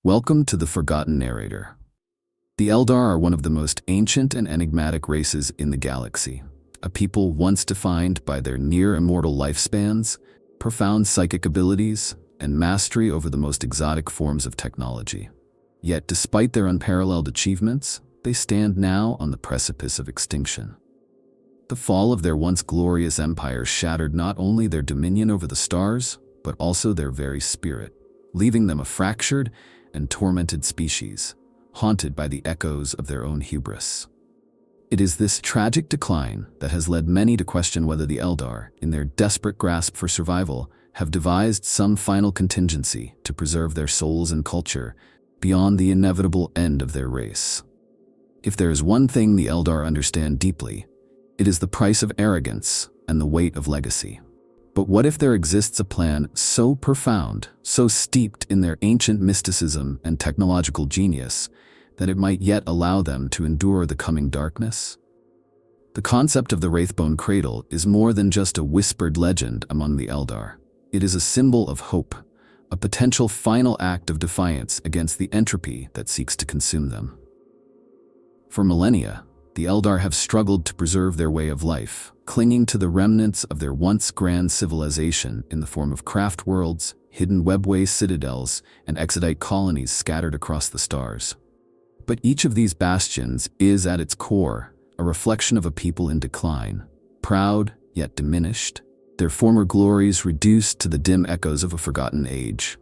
Welcome to the Forgotten Narrator. The Eldar are one of the most ancient and enigmatic races in the galaxy, a people once defined by their near-immortal lifespans, profound psychic abilities, and mastery over the most exotic forms of technology. Yet, despite their unparalleled achievements, they stand now on the precipice of extinction. The fall of their once glorious empire shattered not only their dominion over the stars, but also their very spirit, leaving them a fractured and tormented species, haunted by the echoes of their own hubris. It is this tragic decline that has led many to question whether the Eldar, in their desperate grasp for survival, have devised some final contingency to preserve their souls and culture beyond the inevitable end of their race. If there is one thing the Eldar understand deeply, it is the price of arrogance and the weight of legacy. But what if there exists a plan so profound, so steeped in their ancient mysticism and technological genius, that it might yet allow them to endure the coming darkness? The concept of the Wraithbone Cradle is more than just a whispered legend among the Eldar. It is a symbol of hope, a potential final act of defiance against the entropy that seeks to consume them. For millennia, the Eldar have struggled to preserve their way of life, clinging to the remnants of their once grand civilization in the form of craft worlds, hidden Webway citadels, and exodite colonies scattered across the stars. But each of these bastions is, at its core, a reflection of a people in decline, proud yet diminished, their former glories reduced to the dim echoes of a forgotten age.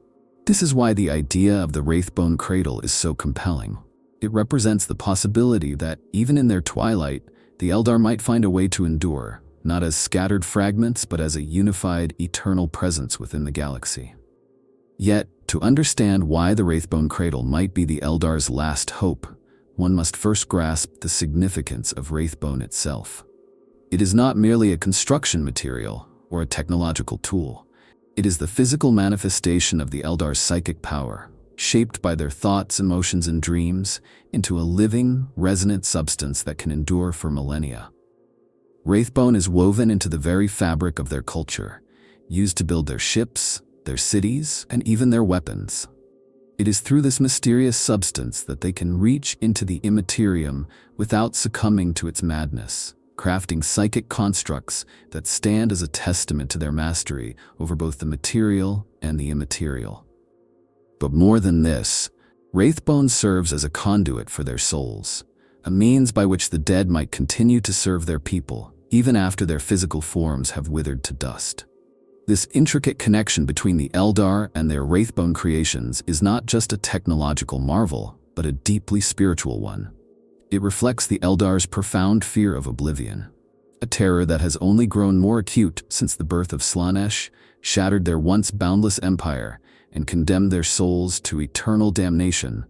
This is why the idea of the Wraithbone Cradle is so compelling. It represents the possibility that, even in their twilight, the Eldar might find a way to endure, not as scattered fragments but as a unified, eternal presence within the galaxy. Yet, to understand why the Wraithbone Cradle might be the Eldar's last hope, one must first grasp the significance of Wraithbone itself. It is not merely a construction material or a technological tool. It is the physical manifestation of the Eldar's psychic power, shaped by their thoughts, emotions, and dreams into a living, resonant substance that can endure for millennia. Wraithbone is woven into the very fabric of their culture, used to build their ships, their cities, and even their weapons. It is through this mysterious substance that they can reach into the immaterium without succumbing to its madness, crafting psychic constructs that stand as a testament to their mastery over both the material and the immaterial. But more than this, Wraithbone serves as a conduit for their souls, a means by which the dead might continue to serve their people, even after their physical forms have withered to dust. This intricate connection between the Eldar and their Wraithbone creations is not just a technological marvel, but a deeply spiritual one. It reflects the Eldar's profound fear of oblivion, a terror that has only grown more acute since the birth of Slaanesh shattered their once boundless empire and condemned their souls to eternal damnation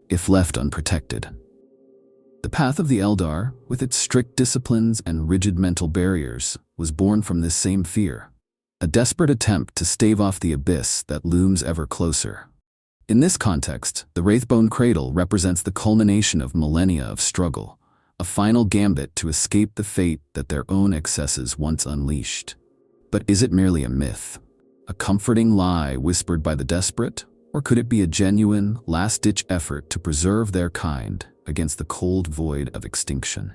if left unprotected. The path of the Eldar, with its strict disciplines and rigid mental barriers, was born from this same fear, a desperate attempt to stave off the abyss that looms ever closer. In this context, the Wraithbone Cradle represents the culmination of millennia of struggle, a final gambit to escape the fate that their own excesses once unleashed. But is it merely a myth? A comforting lie whispered by the desperate? Or could it be a genuine, last-ditch effort to preserve their kind against the cold void of extinction?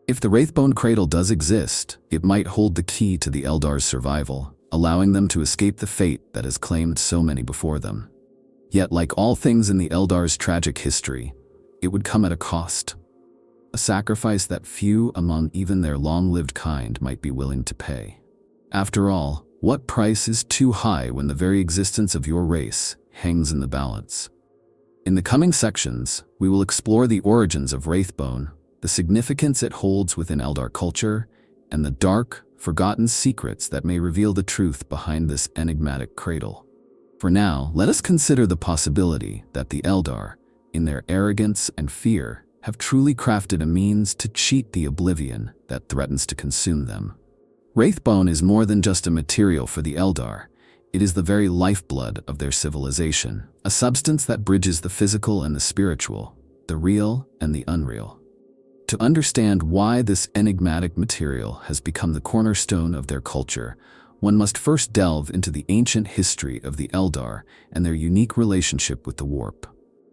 If the Wraithbone Cradle does exist, it might hold the key to the Eldar's survival, allowing them to escape the fate that has claimed so many before them. Yet, like all things in the Eldar's tragic history, it would come at a cost. A sacrifice that few among even their long-lived kind might be willing to pay. After all, what price is too high when the very existence of your race hangs in the balance? In the coming sections, we will explore the origins of Wraithbone, the significance it holds within Eldar culture, and the dark, forgotten secrets that may reveal the truth behind this enigmatic cradle. For now, let us consider the possibility that the Eldar, in their arrogance and fear, have truly crafted a means to cheat the oblivion that threatens to consume them. Wraithbone is more than just a material for the Eldar. It is the very lifeblood of their civilization, a substance that bridges the physical and the spiritual, the real and the unreal. To understand why this enigmatic material has become the cornerstone of their culture, one must first delve into the ancient history of the Eldar and their unique relationship with the warp.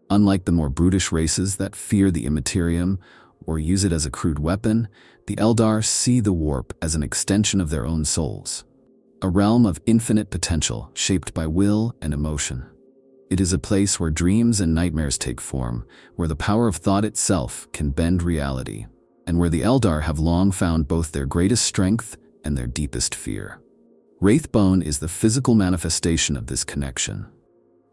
Unlike the more brutish races that fear the immaterium or use it as a crude weapon, the Eldar see the warp as an extension of their own souls, a realm of infinite potential shaped by will and emotion. It is a place where dreams and nightmares take form, where the power of thought itself can bend reality, and where the Eldar have long found both their greatest strength and their deepest fear. Wraithbone is the physical manifestation of this connection.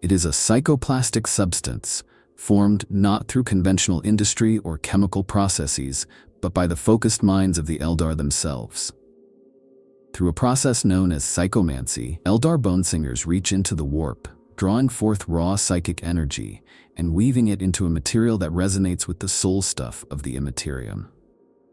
It is a psychoplastic substance, formed not through conventional industry or chemical processes, but by the focused minds of the Eldar themselves. Through a process known as psychomancy, Eldar bonesingers reach into the warp, drawing forth raw psychic energy and weaving it into a material that resonates with the soul stuff of the immaterium.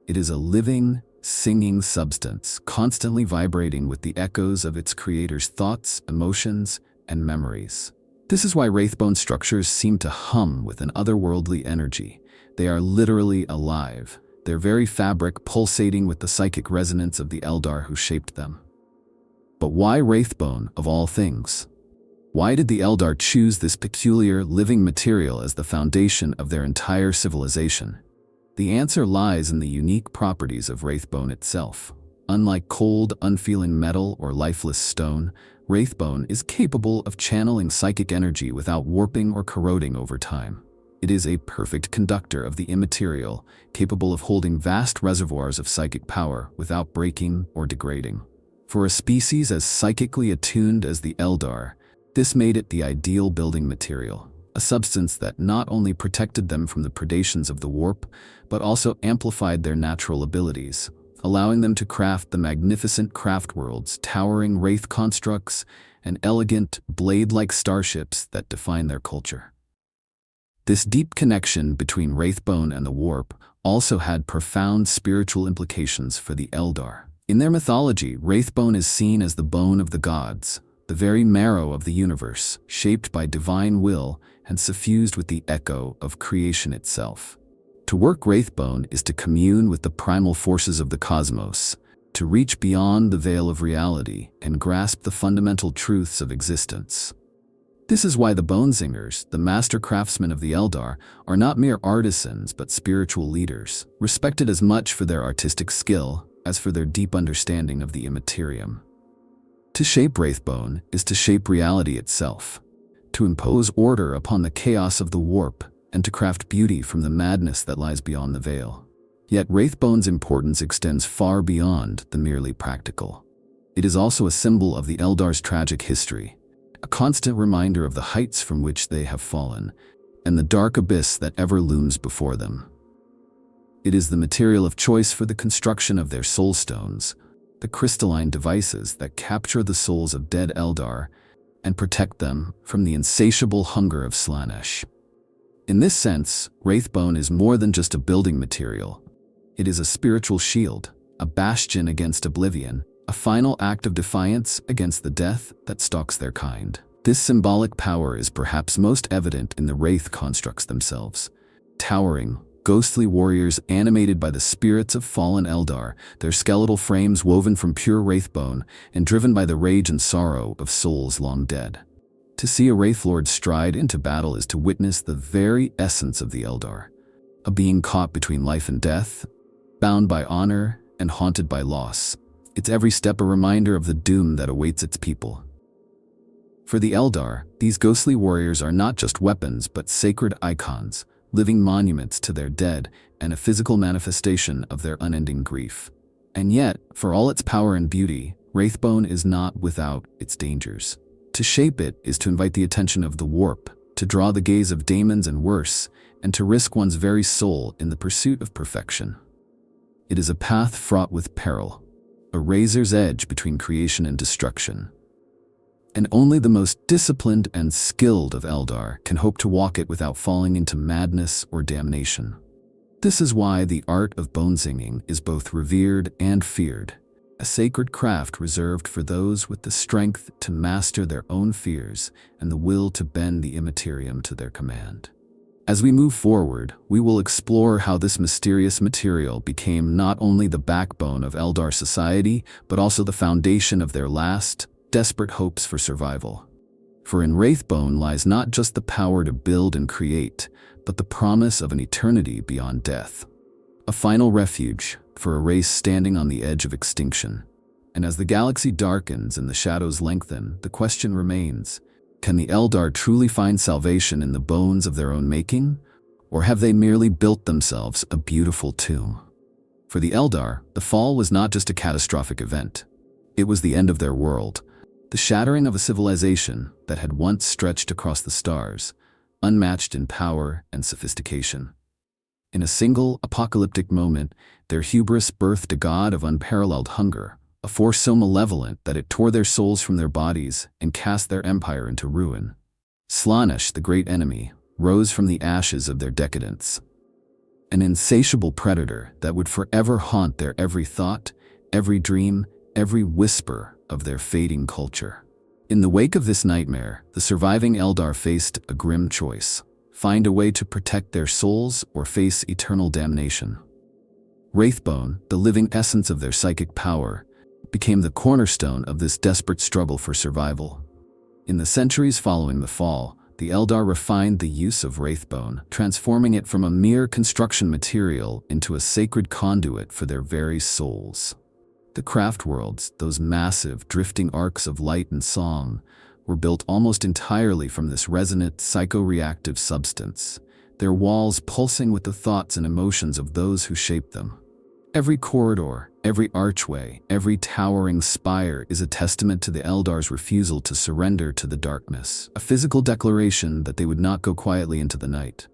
It is a living, singing substance, constantly vibrating with the echoes of its creator's thoughts, emotions, and memories. This is why Wraithbone structures seem to hum with an otherworldly energy. They are literally alive, their very fabric pulsating with the psychic resonance of the Eldar who shaped them. But why Wraithbone, of all things? Why did the Eldar choose this peculiar, living material as the foundation of their entire civilization? The answer lies in the unique properties of Wraithbone itself. Unlike cold, unfeeling metal or lifeless stone, Wraithbone is capable of channeling psychic energy without warping or corroding over time. It is a perfect conductor of the immaterial, capable of holding vast reservoirs of psychic power without breaking or degrading. For a species as psychically attuned as the Eldar, this made it the ideal building material, a substance that not only protected them from the predations of the warp, but also amplified their natural abilities, allowing them to craft the magnificent craft worlds, towering wraith constructs, and elegant, blade-like starships that define their culture. This deep connection between Wraithbone and the warp also had profound spiritual implications for the Eldar. In their mythology, Wraithbone is seen as the bone of the gods, the very marrow of the universe, shaped by divine will and suffused with the echo of creation itself. To work Wraithbone is to commune with the primal forces of the cosmos, to reach beyond the veil of reality and grasp the fundamental truths of existence. This is why the Bonesingers, the master craftsmen of the Eldar, are not mere artisans but spiritual leaders, respected as much for their artistic skill as for their deep understanding of the immaterium. To shape Wraithbone is to shape reality itself, to impose order upon the chaos of the warp, and to craft beauty from the madness that lies beyond the veil. Yet Wraithbone's importance extends far beyond the merely practical. It is also a symbol of the Eldar's tragic history, a constant reminder of the heights from which they have fallen, and the dark abyss that ever looms before them. It is the material of choice for the construction of their soul stones, the crystalline devices that capture the souls of dead Eldar and protect them from the insatiable hunger of Slaanesh. In this sense, Wraithbone is more than just a building material. It is a spiritual shield, a bastion against oblivion, a final act of defiance against the death that stalks their kind. This symbolic power is perhaps most evident in the Wraith constructs themselves. Towering, ghostly warriors animated by the spirits of fallen Eldar, their skeletal frames woven from pure Wraithbone and driven by the rage and sorrow of souls long dead. To see a Wraithlord stride into battle is to witness the very essence of the Eldar, a being caught between life and death, bound by honor and haunted by loss. Its every step a reminder of the doom that awaits its people. For the Eldar, these ghostly warriors are not just weapons but sacred icons, living monuments to their dead and a physical manifestation of their unending grief. And yet, for all its power and beauty, Wraithbone is not without its dangers. To shape it is to invite the attention of the warp, to draw the gaze of daemons and worse, and to risk one's very soul in the pursuit of perfection. It is a path fraught with peril, a razor's edge between creation and destruction. And only the most disciplined and skilled of Eldar can hope to walk it without falling into madness or damnation. This is why the art of bonesinging is both revered and feared, a sacred craft reserved for those with the strength to master their own fears and the will to bend the immaterium to their command. As we move forward, we will explore how this mysterious material became not only the backbone of Eldar society, but also the foundation of their last, desperate hopes for survival. For in Wraithbone lies not just the power to build and create, but the promise of an eternity beyond death. A final refuge for a race standing on the edge of extinction. And as the galaxy darkens and the shadows lengthen, the question remains, can the Eldar truly find salvation in the bones of their own making? Or have they merely built themselves a beautiful tomb? For the Eldar, the fall was not just a catastrophic event. It was the end of their world, the shattering of a civilization that had once stretched across the stars, unmatched in power and sophistication. In a single, apocalyptic moment, their hubris birthed a god of unparalleled hunger, a force so malevolent that it tore their souls from their bodies and cast their empire into ruin. Slaanesh, the great enemy, rose from the ashes of their decadence. An insatiable predator that would forever haunt their every thought, every dream, every whisper of their fading culture. In the wake of this nightmare, the surviving Eldar faced a grim choice: find a way to protect their souls or face eternal damnation. Wraithbone, the living essence of their psychic power, became the cornerstone of this desperate struggle for survival. In the centuries following the fall, the Eldar refined the use of Wraithbone, transforming it from a mere construction material into a sacred conduit for their very souls. The craft worlds, those massive, drifting arcs of light and song, were built almost entirely from this resonant, psychoreactive substance, their walls pulsing with the thoughts and emotions of those who shaped them. Every corridor, every archway, every towering spire is a testament to the Eldar's refusal to surrender to the darkness, a physical declaration that they would not go quietly into the night.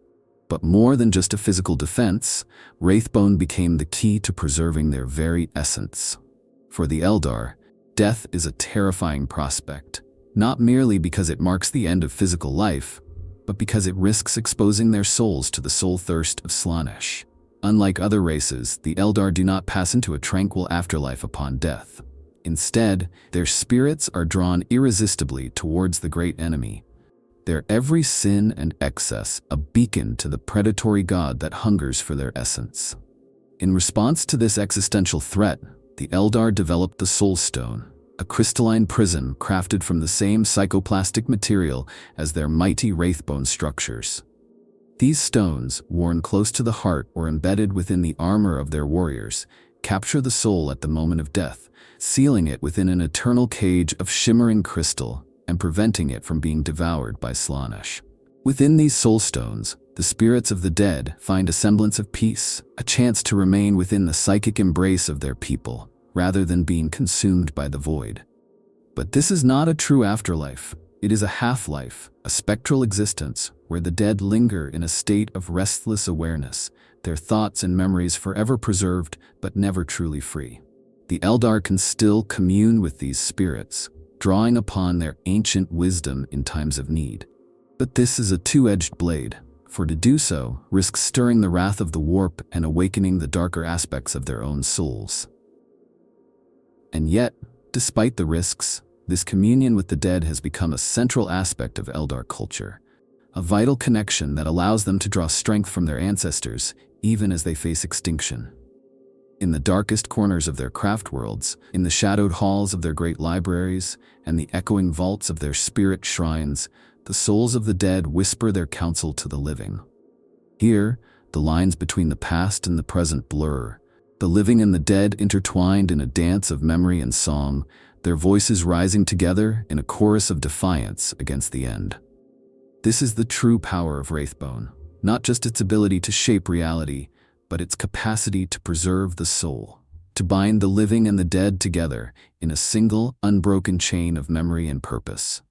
But more than just a physical defense, Wraithbone became the key to preserving their very essence. For the Eldar, death is a terrifying prospect, not merely because it marks the end of physical life, but because it risks exposing their souls to the soul thirst of Slaanesh. Unlike other races, the Eldar do not pass into a tranquil afterlife upon death. Instead, their spirits are drawn irresistibly towards the great enemy, their every sin and excess a beacon to the predatory god that hungers for their essence. In response to this existential threat, the Eldar developed the Soul Stone, a crystalline prism crafted from the same psychoplastic material as their mighty Wraithbone structures. These stones, worn close to the heart or embedded within the armor of their warriors, capture the soul at the moment of death, sealing it within an eternal cage of shimmering crystal and preventing it from being devoured by Slaanesh. Within these soul stones, the spirits of the dead find a semblance of peace, a chance to remain within the psychic embrace of their people, rather than being consumed by the void. But this is not a true afterlife. It is a half-life, a spectral existence, where the dead linger in a state of restless awareness, their thoughts and memories forever preserved but never truly free. The Eldar can still commune with these spirits, drawing upon their ancient wisdom in times of need. But this is a two-edged blade, for to do so risks stirring the wrath of the warp and awakening the darker aspects of their own souls. And yet, despite the risks, this communion with the dead has become a central aspect of Eldar culture, a vital connection that allows them to draw strength from their ancestors, even as they face extinction. In the darkest corners of their craft worlds, in the shadowed halls of their great libraries, and the echoing vaults of their spirit shrines, the souls of the dead whisper their counsel to the living. Here, the lines between the past and the present blur, the living and the dead intertwined in a dance of memory and song, their voices rising together in a chorus of defiance against the end. This is the true power of Wraithbone, not just its ability to shape reality, but its capacity to preserve the soul, to bind the living and the dead together in a single, unbroken chain of memory and purpose.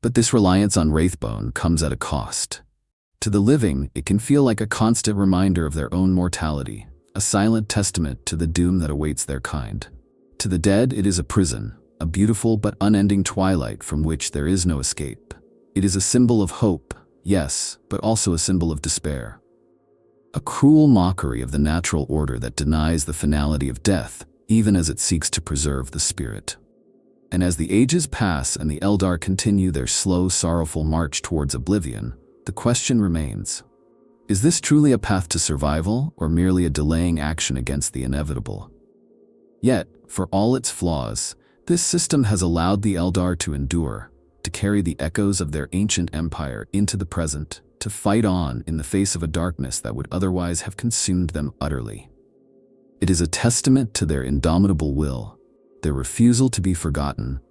But this reliance on Wraithbone comes at a cost. To the living, it can feel like a constant reminder of their own mortality, a silent testament to the doom that awaits their kind. To the dead, it is a prison, a beautiful but unending twilight from which there is no escape. It is a symbol of hope, yes, but also a symbol of despair. A cruel mockery of the natural order that denies the finality of death, even as it seeks to preserve the spirit. And as the ages pass and the Eldar continue their slow, sorrowful march towards oblivion, the question remains, Is this truly a path to survival, or merely a delaying action against the inevitable? Yet, for all its flaws, this system has allowed the Eldar to endure, to carry the echoes of their ancient empire into the present, to fight on in the face of a darkness that would otherwise have consumed them utterly. It is a testament to their indomitable will, their refusal to be forgotten,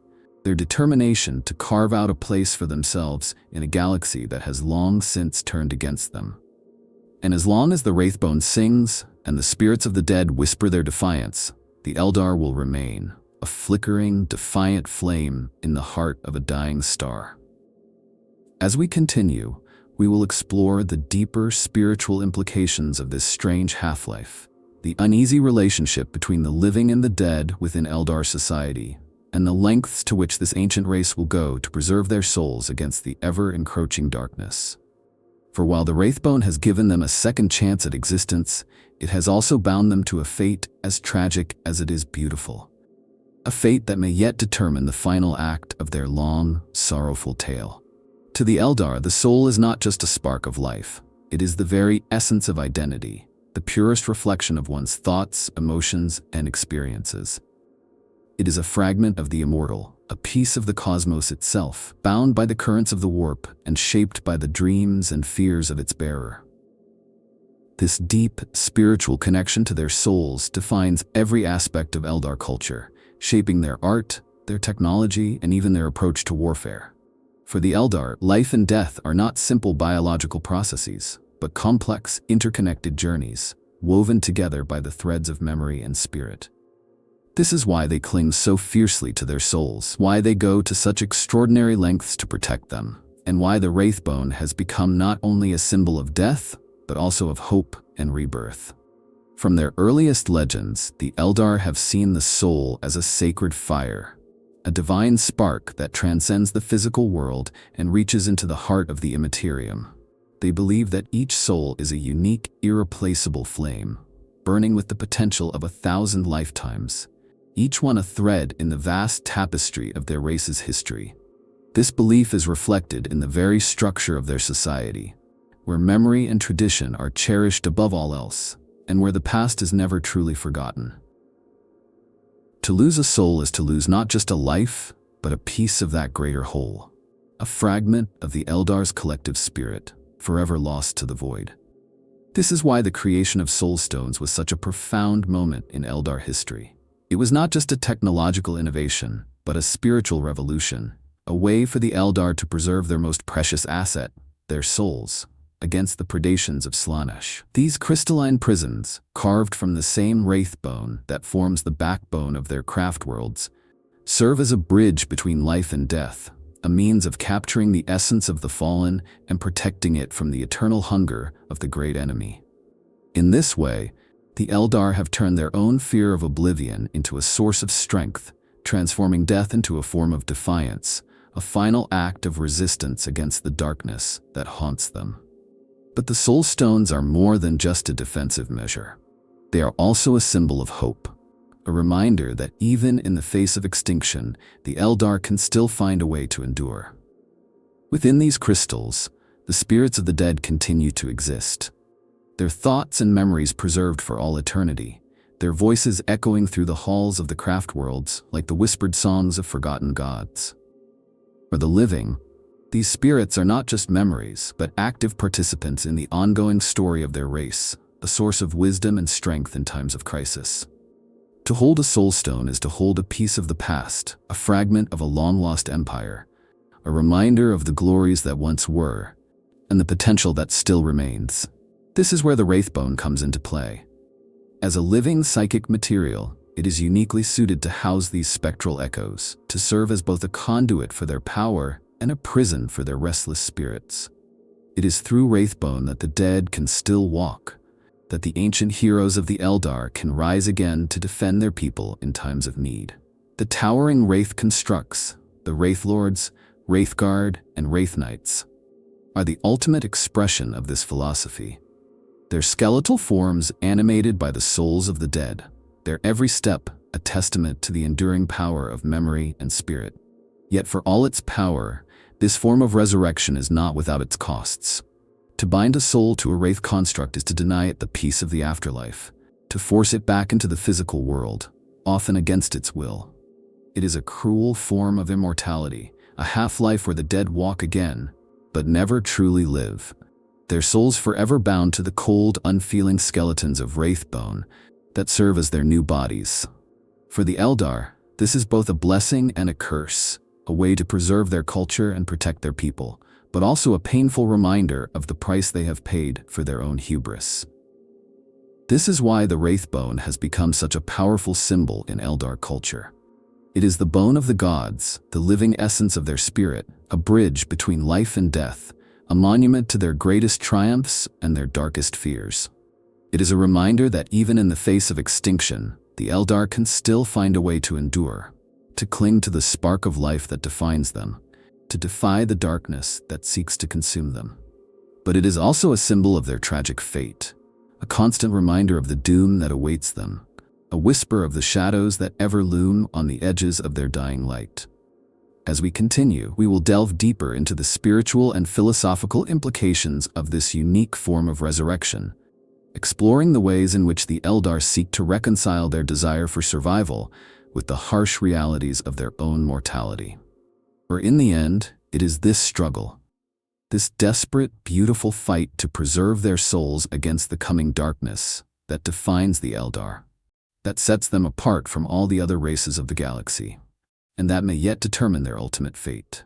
their determination to carve out a place for themselves in a galaxy that has long since turned against them. And as long as the Wraithbone sings and the spirits of the dead whisper their defiance, the Eldar will remain, a flickering, defiant flame in the heart of a dying star. As we continue, we will explore the deeper spiritual implications of this strange half-life, the uneasy relationship between the living and the dead within Eldar society, and the lengths to which this ancient race will go to preserve their souls against the ever-encroaching darkness. For while the Wraithbone has given them a second chance at existence, it has also bound them to a fate as tragic as it is beautiful. A fate that may yet determine the final act of their long, sorrowful tale. To the Eldar, the soul is not just a spark of life. It is the very essence of identity, the purest reflection of one's thoughts, emotions, and experiences. It is a fragment of the immortal, a piece of the cosmos itself, bound by the currents of the warp and shaped by the dreams and fears of its bearer. This deep, spiritual connection to their souls defines every aspect of Eldar culture, shaping their art, their technology, and even their approach to warfare. For the Eldar, life and death are not simple biological processes, but complex, interconnected journeys, woven together by the threads of memory and spirit. This is why they cling so fiercely to their souls, why they go to such extraordinary lengths to protect them, and why the Wraithbone has become not only a symbol of death, but also of hope and rebirth. From their earliest legends, the Eldar have seen the soul as a sacred fire, a divine spark that transcends the physical world and reaches into the heart of the immaterium. They believe that each soul is a unique, irreplaceable flame, burning with the potential of 1,000 lifetimes, each one a thread in the vast tapestry of their race's history. This belief is reflected in the very structure of their society, where memory and tradition are cherished above all else, and where the past is never truly forgotten. To lose a soul is to lose not just a life, but a piece of that greater whole, a fragment of the Eldar's collective spirit, forever lost to the void. This is why the creation of soulstones was such a profound moment in Eldar history. It was not just a technological innovation, but a spiritual revolution, a way for the Eldar to preserve their most precious asset, their souls, against the predations of Slaanesh. These crystalline prisons, carved from the same Wraithbone that forms the backbone of their craft worlds, serve as a bridge between life and death, a means of capturing the essence of the fallen and protecting it from the eternal hunger of the great enemy. In this way, the Eldar have turned their own fear of oblivion into a source of strength, transforming death into a form of defiance, a final act of resistance against the darkness that haunts them. But the Soul Stones are more than just a defensive measure. They are also a symbol of hope, a reminder that even in the face of extinction, the Eldar can still find a way to endure. Within these crystals, the spirits of the dead continue to exist, their thoughts and memories preserved for all eternity, their voices echoing through the halls of the craft worlds like the whispered songs of forgotten gods. For the living, these spirits are not just memories, but active participants in the ongoing story of their race, a source of wisdom and strength in times of crisis. To hold a soulstone is to hold a piece of the past, a fragment of a long-lost empire, a reminder of the glories that once were, and the potential that still remains. This is where the Wraithbone comes into play. As a living psychic material, it is uniquely suited to house these spectral echoes, to serve as both a conduit for their power and a prison for their restless spirits. It is through Wraithbone that the dead can still walk, that the ancient heroes of the Eldar can rise again to defend their people in times of need. The towering Wraith constructs, the Wraithlords, Wraithguard, and Wraith Knights, are the ultimate expression of this philosophy. Their skeletal forms animated by the souls of the dead, their every step a testament to the enduring power of memory and spirit. Yet for all its power, this form of resurrection is not without its costs. To bind a soul to a wraith construct is to deny it the peace of the afterlife, to force it back into the physical world, often against its will. It is a cruel form of immortality, a half-life where the dead walk again, but never truly live, their souls forever bound to the cold, unfeeling skeletons of Wraithbone that serve as their new bodies. For the Eldar, this is both a blessing and a curse, a way to preserve their culture and protect their people, but also a painful reminder of the price they have paid for their own hubris. This is why the Wraithbone has become such a powerful symbol in Eldar culture. It is the bone of the gods, the living essence of their spirit, a bridge between life and death, a monument to their greatest triumphs and their darkest fears. It is a reminder that even in the face of extinction, the Eldar can still find a way to endure, to cling to the spark of life that defines them, to defy the darkness that seeks to consume them. But it is also a symbol of their tragic fate, a constant reminder of the doom that awaits them, a whisper of the shadows that ever loom on the edges of their dying light. As we continue, we will delve deeper into the spiritual and philosophical implications of this unique form of resurrection, exploring the ways in which the Eldar seek to reconcile their desire for survival with the harsh realities of their own mortality. For in the end, it is this struggle, this desperate, beautiful fight to preserve their souls against the coming darkness, that defines the Eldar, that sets them apart from all the other races of the galaxy, and that may yet determine their ultimate fate.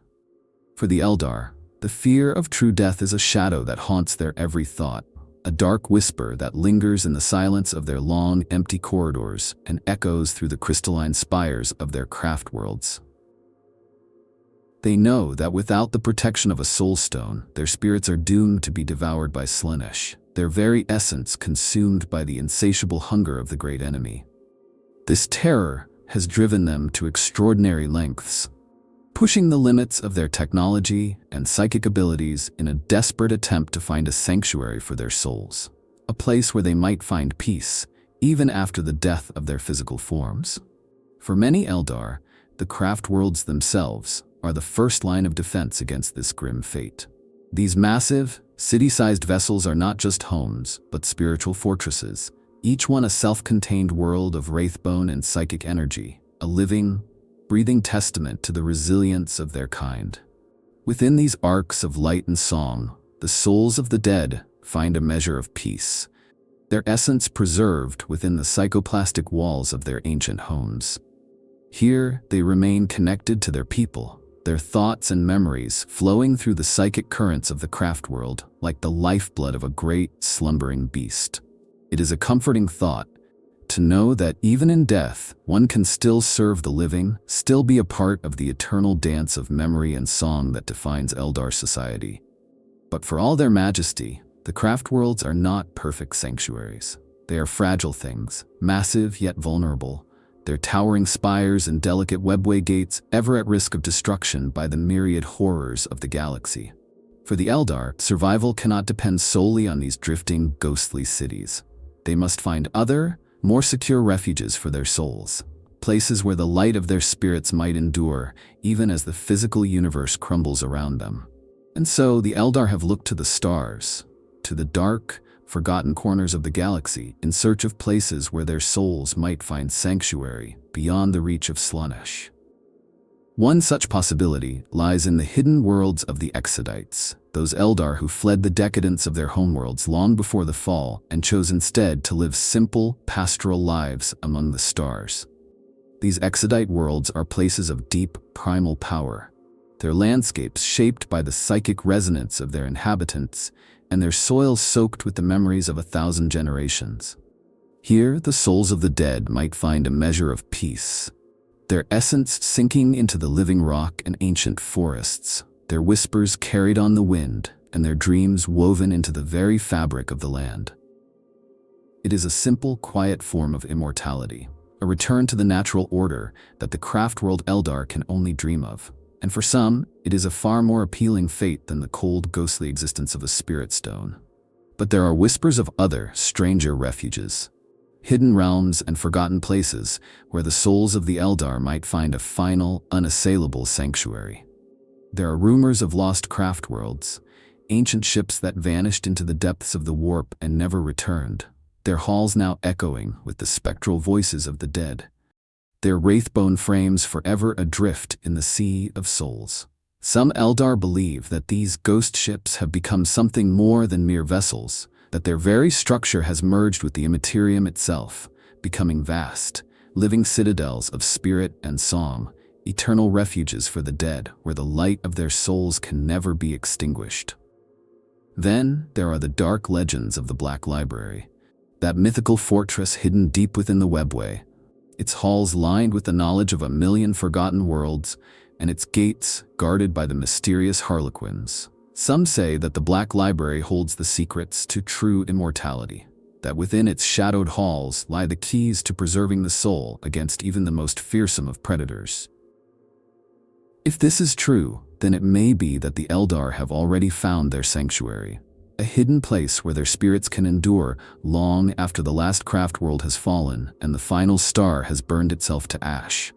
For the Eldar, the fear of true death is a shadow that haunts their every thought, a dark whisper that lingers in the silence of their long, empty corridors and echoes through the crystalline spires of their craft worlds. They know that without the protection of a soul stone, their spirits are doomed to be devoured by Slaanesh, their very essence consumed by the insatiable hunger of the great enemy. This terror has driven them to extraordinary lengths, pushing the limits of their technology and psychic abilities in a desperate attempt to find a sanctuary for their souls, a place where they might find peace, even after the death of their physical forms. For many Eldar, the craft worlds themselves are the first line of defense against this grim fate. These massive, city-sized vessels are not just homes, but spiritual fortresses, each one a self-contained world of wraithbone and psychic energy, a living, breathing testament to the resilience of their kind. Within these arcs of light and song, the souls of the dead find a measure of peace, their essence preserved within the psychoplastic walls of their ancient homes. Here, they remain connected to their people, their thoughts and memories flowing through the psychic currents of the craft world like the lifeblood of a great, slumbering beast. It is a comforting thought to know that even in death, one can still serve the living, still be a part of the eternal dance of memory and song that defines Eldar society. But for all their majesty, the craft worlds are not perfect sanctuaries. They are fragile things, massive yet vulnerable, their towering spires and delicate webway gates ever at risk of destruction by the myriad horrors of the galaxy. For the Eldar, survival cannot depend solely on these drifting, ghostly cities. They must find other, more secure refuges for their souls, places where the light of their spirits might endure even as the physical universe crumbles around them. And so the Eldar have looked to the stars, to the dark, forgotten corners of the galaxy in search of places where their souls might find sanctuary beyond the reach of Slaanesh. One such possibility lies in the hidden worlds of the Exodites, those Eldar who fled the decadence of their homeworlds long before the fall and chose instead to live simple, pastoral lives among the stars. These Exodite worlds are places of deep, primal power, their landscapes shaped by the psychic resonance of their inhabitants and their soils soaked with the memories of 1,000 generations. Here, the souls of the dead might find a measure of peace, their essence sinking into the living rock and ancient forests, their whispers carried on the wind, and their dreams woven into the very fabric of the land. It is a simple, quiet form of immortality, a return to the natural order that the craft world Eldar can only dream of. And for some, it is a far more appealing fate than the cold, ghostly existence of a spirit stone. But there are whispers of other, stranger refuges, hidden realms and forgotten places where the souls of the Eldar might find a final, unassailable sanctuary. There are rumors of lost craft worlds, ancient ships that vanished into the depths of the warp and never returned, their halls now echoing with the spectral voices of the dead, their wraithbone frames forever adrift in the sea of souls. Some Eldar believe that these ghost ships have become something more than mere vessels, that their very structure has merged with the immaterium itself, becoming vast, living citadels of spirit and song, eternal refuges for the dead where the light of their souls can never be extinguished. Then there are the dark legends of the Black Library, that mythical fortress hidden deep within the Webway, its halls lined with the knowledge of 1,000,000 forgotten worlds, and its gates guarded by the mysterious harlequins. Some say that the Black Library holds the secrets to true immortality, that within its shadowed halls lie the keys to preserving the soul against even the most fearsome of predators. If this is true, then it may be that the Eldar have already found their sanctuary, a hidden place where their spirits can endure long after the last craft world has fallen and the final star has burned itself to ash.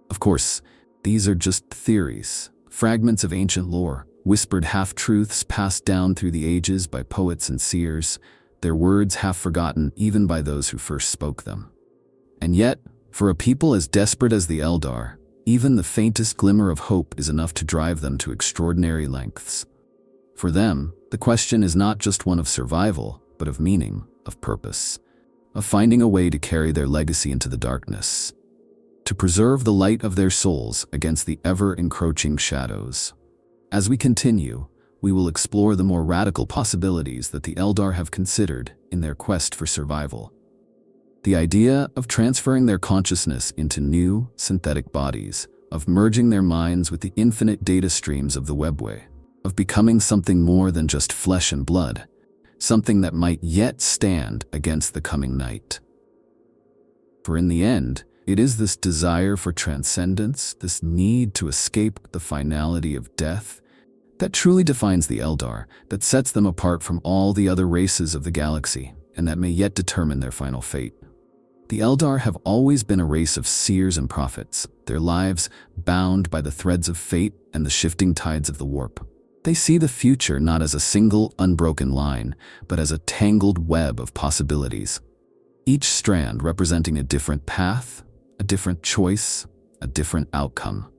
Of course, these are just theories, fragments of ancient lore, whispered half-truths passed down through the ages by poets and seers, their words half forgotten even by those who first spoke them. And yet, for a people as desperate as the Eldar, even the faintest glimmer of hope is enough to drive them to extraordinary lengths. For them, the question is not just one of survival, but of meaning, of purpose, of finding a way to carry their legacy into the darkness, to preserve the light of their souls against the ever-encroaching shadows. As we continue, we will explore the more radical possibilities that the Eldar have considered in their quest for survival. The idea of transferring their consciousness into new, synthetic bodies, of merging their minds with the infinite data streams of the Webway, of becoming something more than just flesh and blood, something that might yet stand against the coming night. For in the end, it is this desire for transcendence, this need to escape the finality of death, that truly defines the Eldar, that sets them apart from all the other races of the galaxy, and that may yet determine their final fate. The Eldar have always been a race of seers and prophets, their lives bound by the threads of fate and the shifting tides of the warp. They see the future not as a single, unbroken line, but as a tangled web of possibilities, each strand representing a different path, a different choice, a different outcome.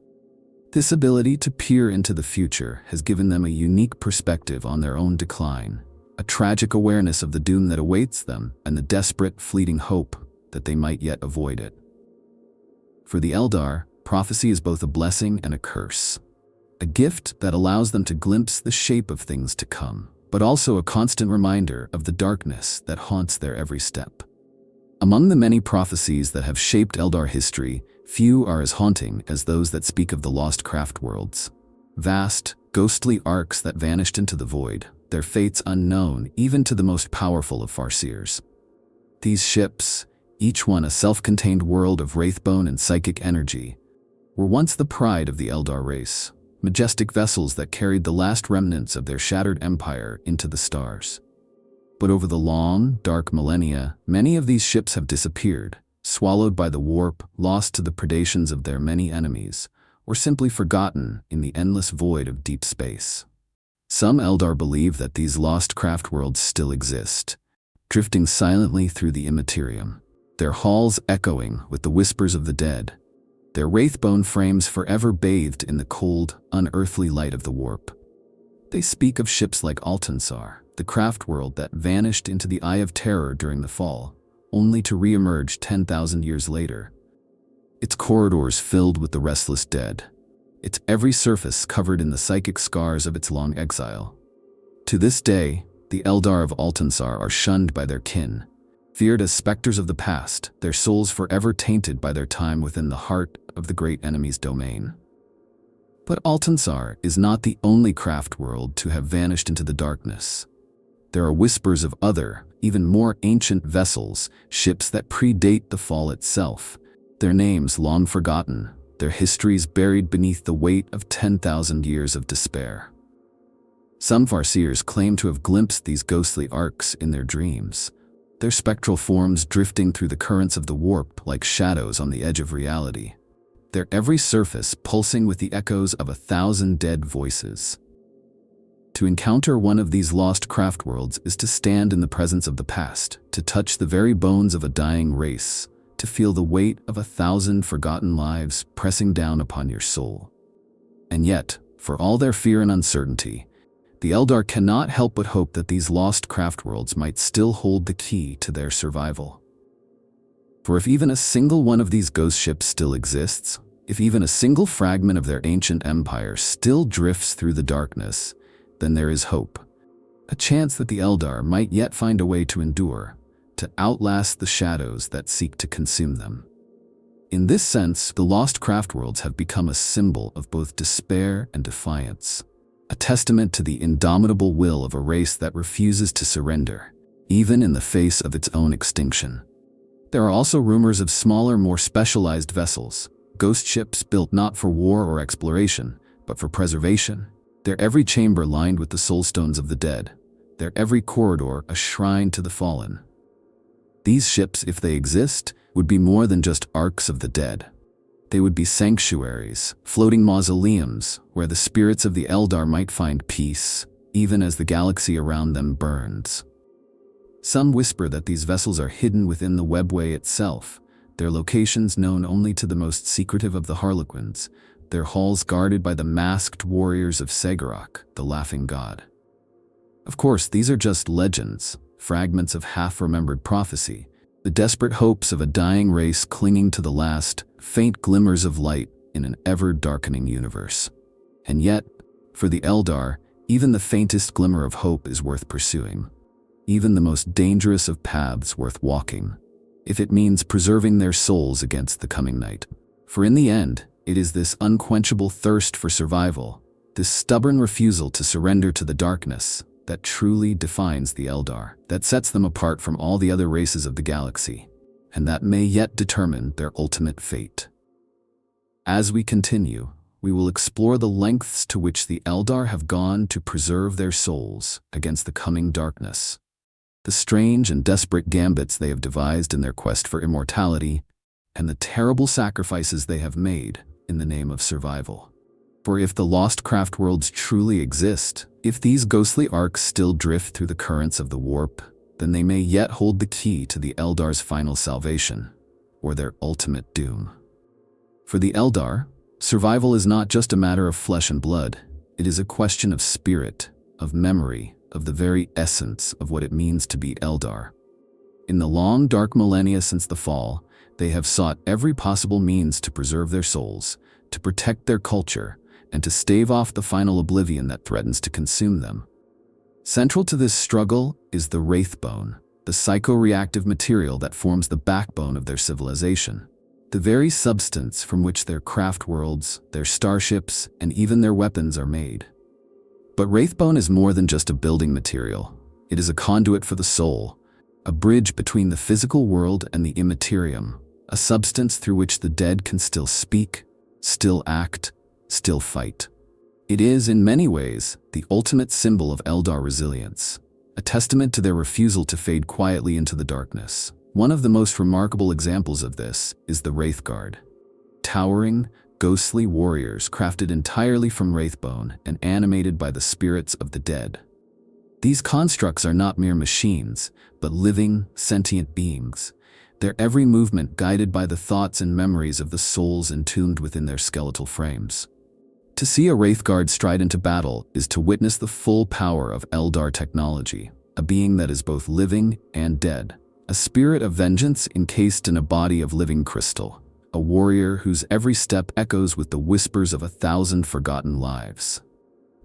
This ability to peer into the future has given them a unique perspective on their own decline, a tragic awareness of the doom that awaits them, and the desperate, fleeting hope that they might yet avoid it. For the Eldar, prophecy is both a blessing and a curse, a gift that allows them to glimpse the shape of things to come, but also a constant reminder of the darkness that haunts their every step. Among the many prophecies that have shaped Eldar history, few are as haunting as those that speak of the lost craft worlds. Vast, ghostly arcs that vanished into the void, their fates unknown even to the most powerful of farseers. These ships, each one a self-contained world of wraithbone and psychic energy, were once the pride of the Eldar race, majestic vessels that carried the last remnants of their shattered empire into the stars. But over the long, dark millennia, many of these ships have disappeared, swallowed by the warp, lost to the predations of their many enemies, or simply forgotten in the endless void of deep space. Some Eldar believe that these lost craft worlds still exist, drifting silently through the immaterium, their halls echoing with the whispers of the dead, their wraithbone frames forever bathed in the cold, unearthly light of the warp. They speak of ships like Altansar, the craft world that vanished into the Eye of Terror during the fall, only to re-emerge 10,000 years later. Its corridors filled with the restless dead, its every surface covered in the psychic scars of its long exile. To this day, the Eldar of Altansar are shunned by their kin, feared as specters of the past, their souls forever tainted by their time within the heart of the great enemy's domain. But Altansar is not the only craft world to have vanished into the darkness. There are whispers of other, even more ancient vessels, ships that predate the fall itself, their names long forgotten, their histories buried beneath the weight of 10,000 years of despair. Some farseers claim to have glimpsed these ghostly arcs in their dreams, their spectral forms drifting through the currents of the warp like shadows on the edge of reality, their every surface pulsing with the echoes of 1,000 dead voices. To encounter one of these lost craft worlds is to stand in the presence of the past, to touch the very bones of a dying race, to feel the weight of 1,000 forgotten lives pressing down upon your soul. And yet, for all their fear and uncertainty, the Eldar cannot help but hope that these lost craft worlds might still hold the key to their survival. For if even a single one of these ghost ships still exists, if even a single fragment of their ancient empire still drifts through the darkness, then there is hope. A chance that the Eldar might yet find a way to endure, to outlast the shadows that seek to consume them. In this sense, the lost craft worlds have become a symbol of both despair and defiance, a testament to the indomitable will of a race that refuses to surrender, even in the face of its own extinction. There are also rumors of smaller, more specialized vessels, ghost ships built not for war or exploration, but for preservation, their every chamber lined with the soul stones of the dead, their every corridor a shrine to the fallen. These ships, if they exist, would be more than just arks of the dead. They would be sanctuaries, floating mausoleums, where the spirits of the Eldar might find peace, even as the galaxy around them burns. Some whisper that these vessels are hidden within the Webway itself, their locations known only to the most secretive of the Harlequins, their halls guarded by the masked warriors of Segorok, the Laughing God. Of course, these are just legends, fragments of half-remembered prophecy, the desperate hopes of a dying race clinging to the last, faint glimmers of light in an ever-darkening universe. And yet, for the Eldar, even the faintest glimmer of hope is worth pursuing, even the most dangerous of paths worth walking, if it means preserving their souls against the coming night. For in the end, it is this unquenchable thirst for survival, this stubborn refusal to surrender to the darkness, that truly defines the Eldar, that sets them apart from all the other races of the galaxy, and that may yet determine their ultimate fate. As we continue, we will explore the lengths to which the Eldar have gone to preserve their souls against the coming darkness, the strange and desperate gambits they have devised in their quest for immortality, and the terrible sacrifices they have made in the name of survival. For if the lost craft worlds truly exist, if these ghostly arcs still drift through the currents of the warp, then they may yet hold the key to the Eldar's final salvation, or their ultimate doom. For the Eldar, survival is not just a matter of flesh and blood, it is a question of spirit, of memory, of the very essence of what it means to be Eldar. In the long, dark millennia since the fall, they have sought every possible means to preserve their souls, to protect their culture, and to stave off the final oblivion that threatens to consume them. Central to this struggle is the Wraithbone, the psychoreactive material that forms the backbone of their civilization, the very substance from which their craft worlds, their starships, and even their weapons are made. But Wraithbone is more than just a building material. It is a conduit for the soul, a bridge between the physical world and the immaterium, a substance through which the dead can still speak, still act, still fight. It is, in many ways, the ultimate symbol of Eldar resilience, a testament to their refusal to fade quietly into the darkness. One of the most remarkable examples of this is the Wraithguard. Towering, ghostly warriors crafted entirely from Wraithbone and animated by the spirits of the dead. These constructs are not mere machines, but living, sentient beings, their every movement guided by the thoughts and memories of the souls entombed within their skeletal frames. To see a Wraithguard stride into battle is to witness the full power of Eldar technology, a being that is both living and dead, a spirit of vengeance encased in a body of living crystal, a warrior whose every step echoes with the whispers of 1,000 forgotten lives.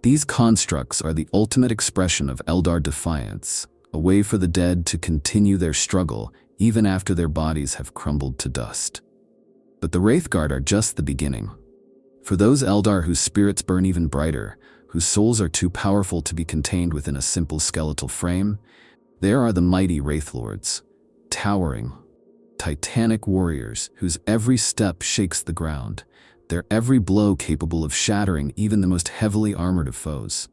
These constructs are the ultimate expression of Eldar defiance, a way for the dead to continue their struggle even after their bodies have crumbled to dust. But the Wraithguard are just the beginning. For those Eldar whose spirits burn even brighter, whose souls are too powerful to be contained within a simple skeletal frame, there are the mighty Wraithlords, towering, titanic warriors whose every step shakes the ground, their every blow capable of shattering even the most heavily armored of foes.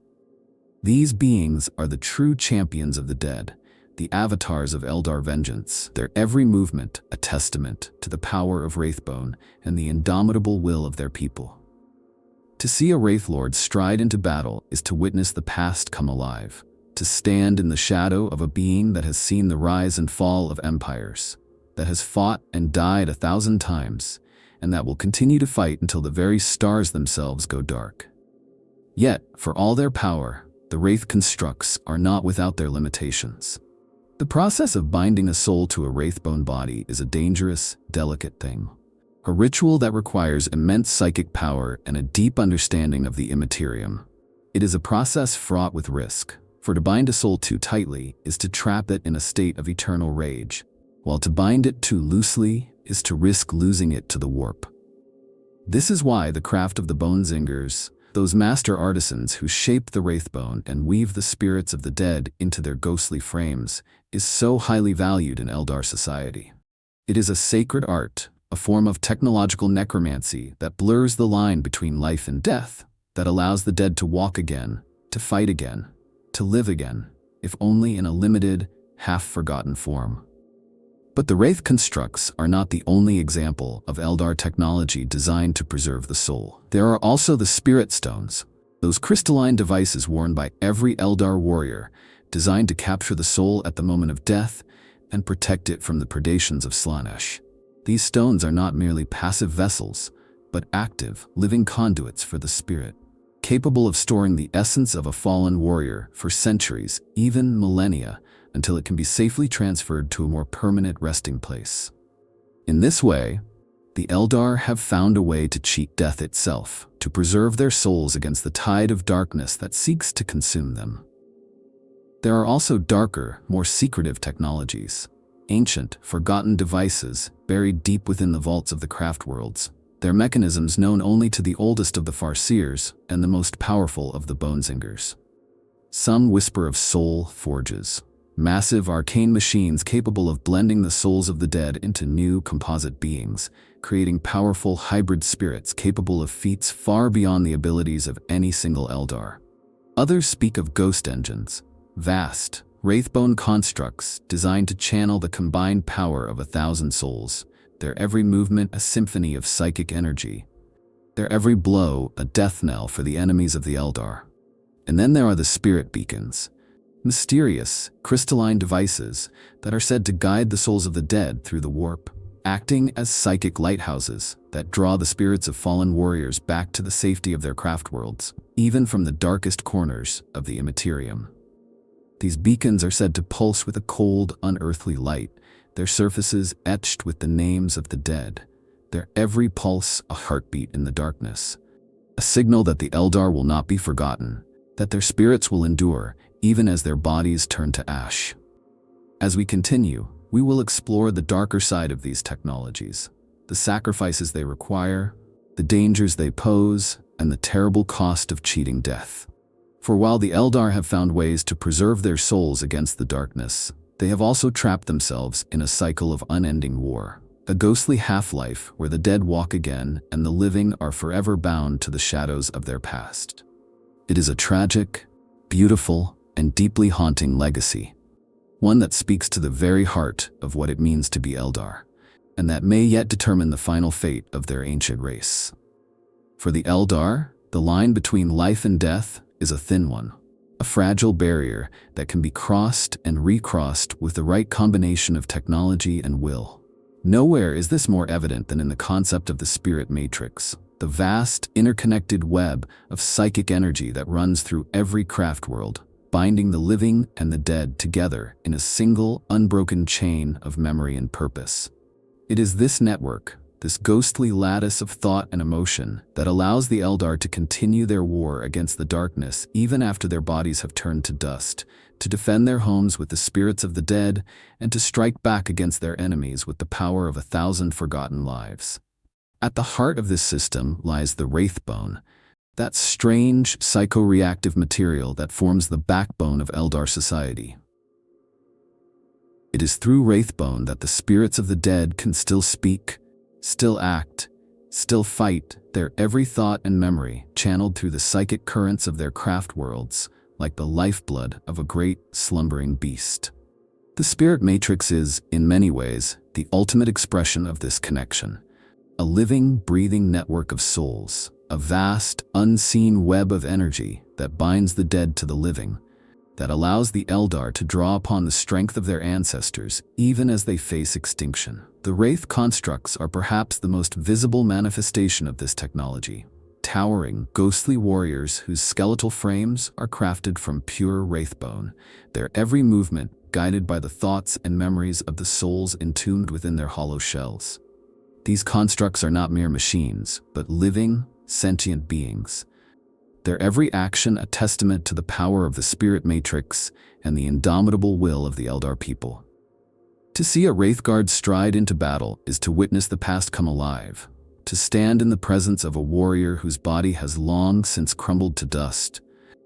These beings are the true champions of the dead, the avatars of Eldar vengeance, their every movement a testament to the power of Wraithbone and the indomitable will of their people. To see a Wraithlord stride into battle is to witness the past come alive, to stand in the shadow of a being that has seen the rise and fall of empires, that has fought and died 1,000 times, and that will continue to fight until the very stars themselves go dark. Yet, for all their power, the Wraith constructs are not without their limitations. The process of binding a soul to a Wraithbone body is a dangerous, delicate thing. A ritual that requires immense psychic power and a deep understanding of the immaterium. It is a process fraught with risk, for to bind a soul too tightly is to trap it in a state of eternal rage, while to bind it too loosely is to risk losing it to the warp. This is why the craft of the Bonezingers, those master artisans who shape the Wraithbone and weave the spirits of the dead into their ghostly frames, is so highly valued in Eldar society. It is a sacred art, a form of technological necromancy that blurs the line between life and death, that allows the dead to walk again, to fight again, to live again, if only in a limited, half-forgotten form. But the Wraith constructs are not the only example of Eldar technology designed to preserve the soul. There are also the Spirit Stones, those crystalline devices worn by every Eldar warrior, designed to capture the soul at the moment of death and protect it from the predations of Slaanesh. These stones are not merely passive vessels, but active, living conduits for the spirit, capable of storing the essence of a fallen warrior for centuries, even millennia, until it can be safely transferred to a more permanent resting place. In this way, the Eldar have found a way to cheat death itself, to preserve their souls against the tide of darkness that seeks to consume them. There are also darker, more secretive technologies, ancient, forgotten devices buried deep within the vaults of the craft worlds, their mechanisms known only to the oldest of the Farseers and the most powerful of the Bonezingers. Some whisper of soul forges, massive arcane machines capable of blending the souls of the dead into new composite beings, creating powerful hybrid spirits capable of feats far beyond the abilities of any single Eldar. Others speak of ghost engines, vast, Wraithbone constructs designed to channel the combined power of 1,000 souls, their every movement a symphony of psychic energy, their every blow a death knell for the enemies of the Eldar. And then there are the spirit beacons, mysterious, crystalline devices that are said to guide the souls of the dead through the warp, acting as psychic lighthouses that draw the spirits of fallen warriors back to the safety of their craft worlds, even from the darkest corners of the immaterium. These beacons are said to pulse with a cold, unearthly light, their surfaces etched with the names of the dead, their every pulse a heartbeat in the darkness, a signal that the Eldar will not be forgotten, that their spirits will endure, even as their bodies turn to ash. As we continue, we will explore the darker side of these technologies, the sacrifices they require, the dangers they pose, and the terrible cost of cheating death. For while the Eldar have found ways to preserve their souls against the darkness, they have also trapped themselves in a cycle of unending war, a ghostly half-life where the dead walk again and the living are forever bound to the shadows of their past. It is a tragic, beautiful, and deeply haunting legacy, one that speaks to the very heart of what it means to be Eldar, and that may yet determine the final fate of their ancient race. For the Eldar, the line between life and death is a thin one, a fragile barrier that can be crossed and recrossed with the right combination of technology and will. Nowhere is this more evident than in the concept of the spirit matrix, the vast, interconnected web of psychic energy that runs through every craft world, binding the living and the dead together in a single, unbroken chain of memory and purpose. It is this network, this ghostly lattice of thought and emotion, that allows the Eldar to continue their war against the darkness even after their bodies have turned to dust, to defend their homes with the spirits of the dead, and to strike back against their enemies with the power of 1,000 forgotten lives. At the heart of this system lies the Wraithbone, that strange, psychoreactive material that forms the backbone of Eldar society. It is through Wraithbone that the spirits of the dead can still speak, still act, still fight, their every thought and memory channeled through the psychic currents of their craft worlds, like the lifeblood of a great, slumbering beast. The spirit matrix is, in many ways, the ultimate expression of this connection, a living, breathing network of souls, a vast, unseen web of energy that binds the dead to the living, that allows the Eldar to draw upon the strength of their ancestors even as they face extinction. The Wraith constructs are perhaps the most visible manifestation of this technology. Towering, ghostly warriors whose skeletal frames are crafted from pure wraithbone, their every movement guided by the thoughts and memories of the souls entombed within their hollow shells. These constructs are not mere machines, but living, sentient beings. Their every action a testament to the power of the spirit matrix and the indomitable will of the Eldar people. To see a Wraithguard stride into battle is to witness the past come alive, to stand in the presence of a warrior whose body has long since crumbled to dust,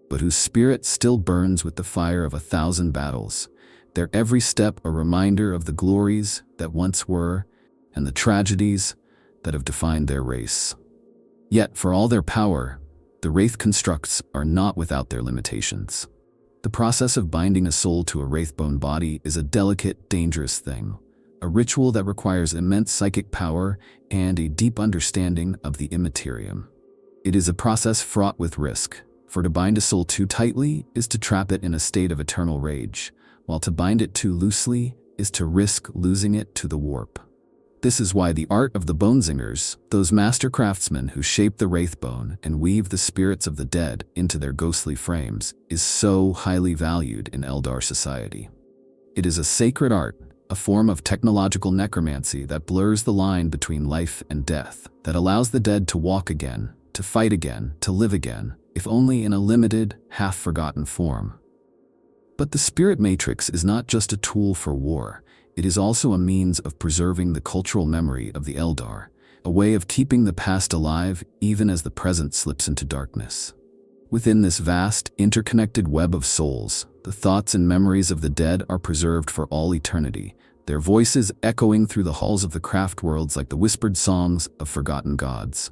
but whose spirit still burns with the fire of 1,000 battles, their every step a reminder of the glories that once were and the tragedies that have defined their race. Yet, for all their power, the Wraith constructs are not without their limitations. The process of binding a soul to a Wraithbone body is a delicate, dangerous thing, a ritual that requires immense psychic power and a deep understanding of the immaterium. It is a process fraught with risk, for to bind a soul too tightly is to trap it in a state of eternal rage, while to bind it too loosely is to risk losing it to the warp. This is why the art of the Bonesingers, those master craftsmen who shape the Wraithbone and weave the spirits of the dead into their ghostly frames, is so highly valued in Eldar society. It is a sacred art, a form of technological necromancy that blurs the line between life and death, that allows the dead to walk again, to fight again, to live again, if only in a limited, half-forgotten form. But the spirit matrix is not just a tool for war. It is also a means of preserving the cultural memory of the Eldar, a way of keeping the past alive even as the present slips into darkness. Within this vast, interconnected web of souls, the thoughts and memories of the dead are preserved for all eternity, their voices echoing through the halls of the craft worlds like the whispered songs of forgotten gods.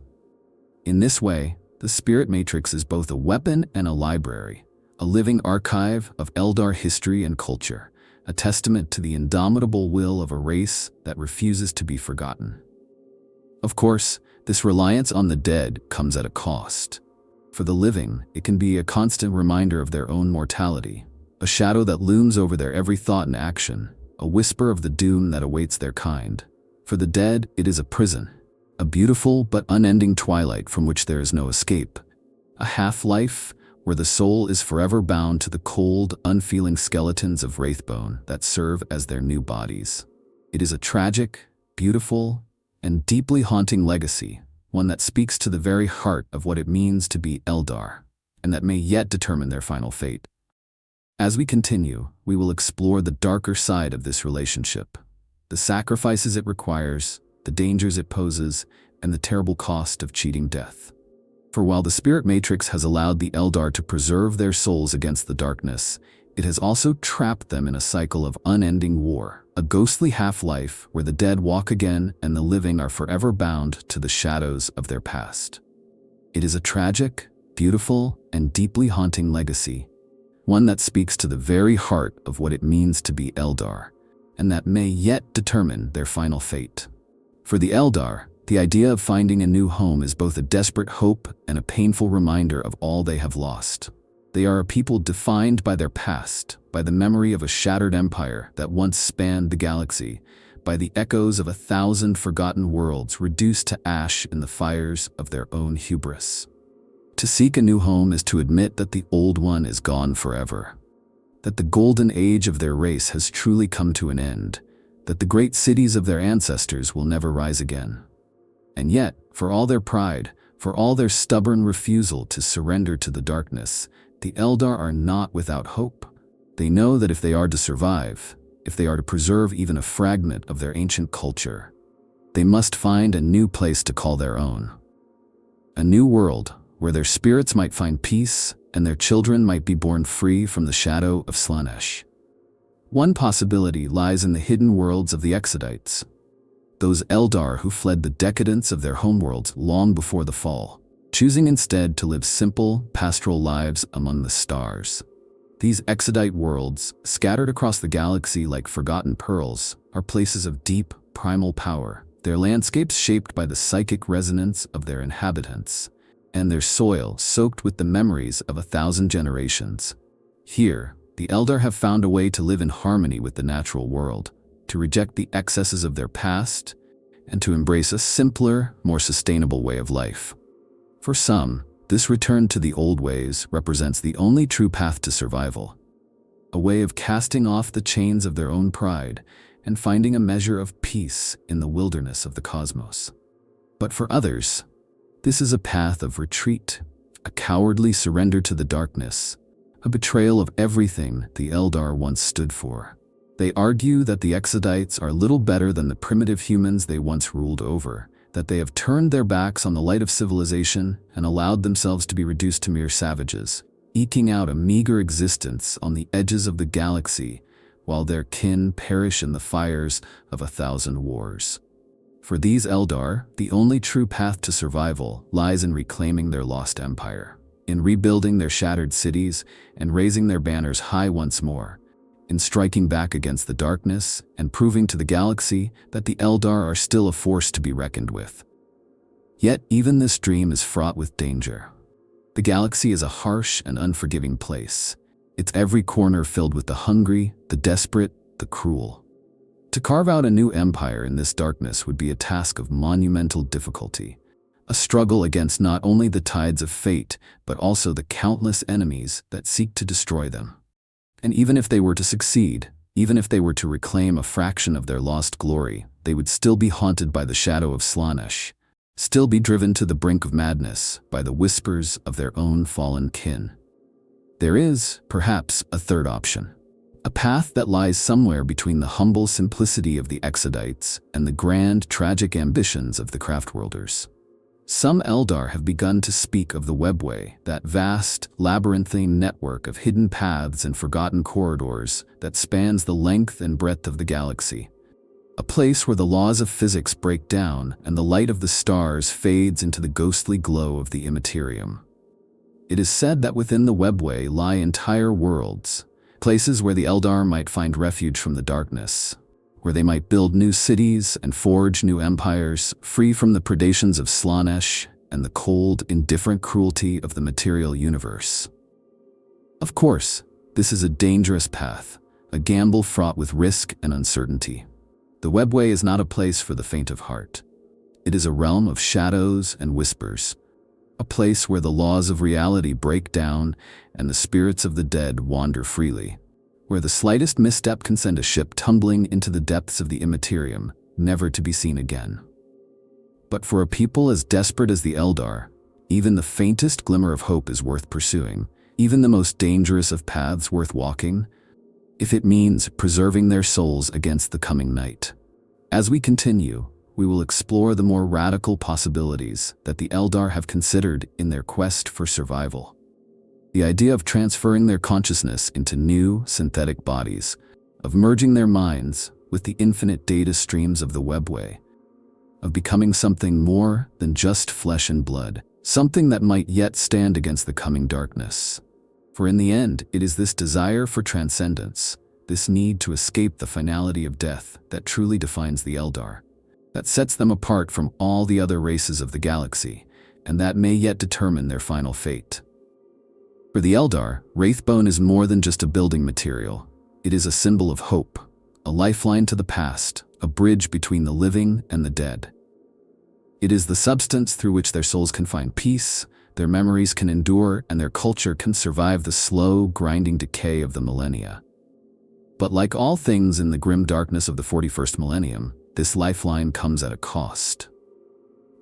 In this way, the spirit matrix is both a weapon and a library, a living archive of Eldar history and culture, a testament to the indomitable will of a race that refuses to be forgotten. Of course, this reliance on the dead comes at a cost. For the living, it can be a constant reminder of their own mortality, a shadow that looms over their every thought and action, a whisper of the doom that awaits their kind. For the dead, it is a prison, a beautiful but unending twilight from which there is no escape, a half-life where the soul is forever bound to the cold, unfeeling skeletons of Wraithbone that serve as their new bodies. It is a tragic, beautiful, and deeply haunting legacy, one that speaks to the very heart of what it means to be Eldar, and that may yet determine their final fate. As we continue, we will explore the darker side of this relationship, the sacrifices it requires, the dangers it poses, and the terrible cost of cheating death. For while the spirit matrix has allowed the Eldar to preserve their souls against the darkness, it has also trapped them in a cycle of unending war, a ghostly half-life where the dead walk again and the living are forever bound to the shadows of their past. It is a tragic, beautiful, and deeply haunting legacy, one that speaks to the very heart of what it means to be Eldar, and that may yet determine their final fate. For the Eldar, the idea of finding a new home is both a desperate hope and a painful reminder of all they have lost. They are a people defined by their past, by the memory of a shattered empire that once spanned the galaxy, by the echoes of 1,000 forgotten worlds reduced to ash in the fires of their own hubris. To seek a new home is to admit that the old one is gone forever, that the golden age of their race has truly come to an end, that the great cities of their ancestors will never rise again. And yet, for all their pride, for all their stubborn refusal to surrender to the darkness, the Eldar are not without hope. They know that if they are to survive, if they are to preserve even a fragment of their ancient culture, they must find a new place to call their own. A new world where their spirits might find peace and their children might be born free from the shadow of Slaanesh. One possibility lies in the hidden worlds of the Exodites, those Eldar who fled the decadence of their homeworlds long before the fall, choosing instead to live simple, pastoral lives among the stars. These Exodite worlds, scattered across the galaxy like forgotten pearls, are places of deep, primal power, their landscapes shaped by the psychic resonance of their inhabitants, and their soil soaked with the memories of 1,000 generations. Here, the Eldar have found a way to live in harmony with the natural world, to reject the excesses of their past, and to embrace a simpler, more sustainable way of life. For some, this return to the old ways represents the only true path to survival, a way of casting off the chains of their own pride and finding a measure of peace in the wilderness of the cosmos. But for others, this is a path of retreat, a cowardly surrender to the darkness, a betrayal of everything the Eldar once stood for. They argue that the Exodites are little better than the primitive humans they once ruled over, that they have turned their backs on the light of civilization and allowed themselves to be reduced to mere savages, eking out a meager existence on the edges of the galaxy while their kin perish in the fires of 1,000 wars. For these Eldar, the only true path to survival lies in reclaiming their lost empire, in rebuilding their shattered cities and raising their banners high once more, in striking back against the darkness and proving to the galaxy that the Eldar are still a force to be reckoned with. Yet even this dream is fraught with danger. The galaxy is a harsh and unforgiving place, its every corner filled with the hungry, the desperate, the cruel. To carve out a new empire in this darkness would be a task of monumental difficulty, a struggle against not only the tides of fate, but also the countless enemies that seek to destroy them. And even if they were to succeed, even if they were to reclaim a fraction of their lost glory, they would still be haunted by the shadow of Slaanesh, still be driven to the brink of madness by the whispers of their own fallen kin. There is, perhaps, a third option. A path that lies somewhere between the humble simplicity of the Exodites and the grand, tragic ambitions of the Craftworlders. Some Eldar have begun to speak of the Webway, that vast, labyrinthine network of hidden paths and forgotten corridors that spans the length and breadth of the galaxy. A place where the laws of physics break down and the light of the stars fades into the ghostly glow of the immaterium. It is said that within the Webway lie entire worlds, places where the Eldar might find refuge from the darkness, where they might build new cities and forge new empires, free from the predations of Slaanesh and the cold, indifferent cruelty of the material universe. Of course, this is a dangerous path, a gamble fraught with risk and uncertainty. The Webway is not a place for the faint of heart. It is a realm of shadows and whispers, a place where the laws of reality break down and the spirits of the dead wander freely, where the slightest misstep can send a ship tumbling into the depths of the immaterium, never to be seen again. But for a people as desperate as the Eldar, even the faintest glimmer of hope is worth pursuing, even the most dangerous of paths worth walking, if it means preserving their souls against the coming night. As we continue, we will explore the more radical possibilities that the Eldar have considered in their quest for survival. The idea of transferring their consciousness into new, synthetic bodies, of merging their minds with the infinite data streams of the Webway, of becoming something more than just flesh and blood, something that might yet stand against the coming darkness. For in the end, it is this desire for transcendence, this need to escape the finality of death that truly defines the Eldar, that sets them apart from all the other races of the galaxy, and that may yet determine their final fate. For the Eldar, Wraithbone is more than just a building material. It is a symbol of hope, a lifeline to the past, a bridge between the living and the dead. It is the substance through which their souls can find peace, their memories can endure, and their culture can survive the slow, grinding decay of the millennia. But like all things in the grim darkness of the 41st millennium, this lifeline comes at a cost.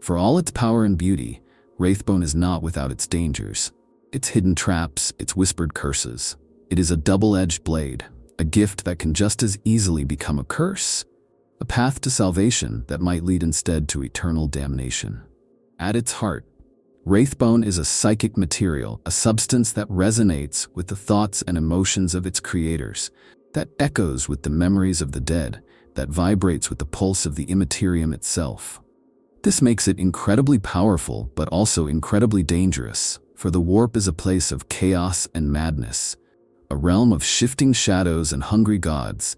For all its power and beauty, Wraithbone is not without its dangers, its hidden traps, its whispered curses. It is a double-edged blade, a gift that can just as easily become a curse, a path to salvation that might lead instead to eternal damnation. At its heart, Wraithbone is a psychic material, a substance that resonates with the thoughts and emotions of its creators, that echoes with the memories of the dead, that vibrates with the pulse of the immaterium itself. This makes it incredibly powerful, but also incredibly dangerous, for the warp is a place of chaos and madness, a realm of shifting shadows and hungry gods,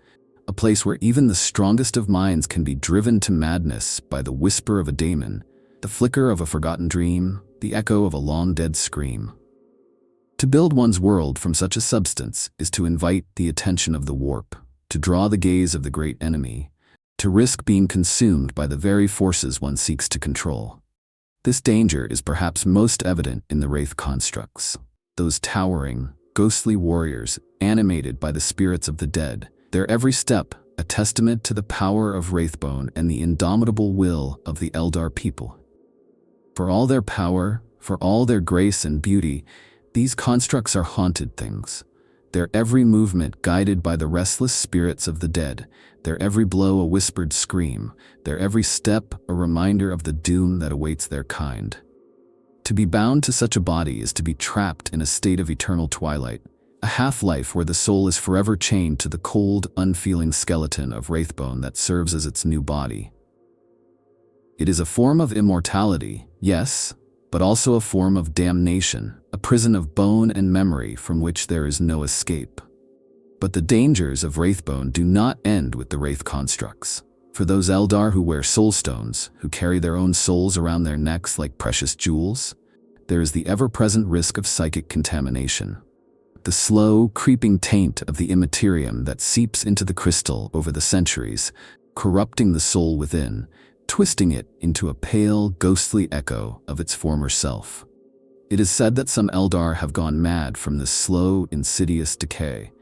a place where even the strongest of minds can be driven to madness by the whisper of a daemon, the flicker of a forgotten dream, the echo of a long-dead scream. To build one's world from such a substance is to invite the attention of the warp, to draw the gaze of the great enemy, to risk being consumed by the very forces one seeks to control. This danger is perhaps most evident in the Wraith constructs. Those towering, ghostly warriors animated by the spirits of the dead, their every step a testament to the power of Wraithbone and the indomitable will of the Eldar people. For all their power, for all their grace and beauty, these constructs are haunted things, their every movement guided by the restless spirits of the dead, their every blow a whispered scream, their every step a reminder of the doom that awaits their kind. To be bound to such a body is to be trapped in a state of eternal twilight, a half-life where the soul is forever chained to the cold, unfeeling skeleton of Wraithbone that serves as its new body. It is a form of immortality, yes, but also a form of damnation, a prison of bone and memory from which there is no escape. But the dangers of Wraithbone do not end with the Wraith constructs. For those Eldar who wear soulstones, who carry their own souls around their necks like precious jewels, there is the ever-present risk of psychic contamination. The slow, creeping taint of the immaterium that seeps into the crystal over the centuries, corrupting the soul within, twisting it into a pale, ghostly echo of its former self. It is said that some Eldar have gone mad from this slow, insidious decay,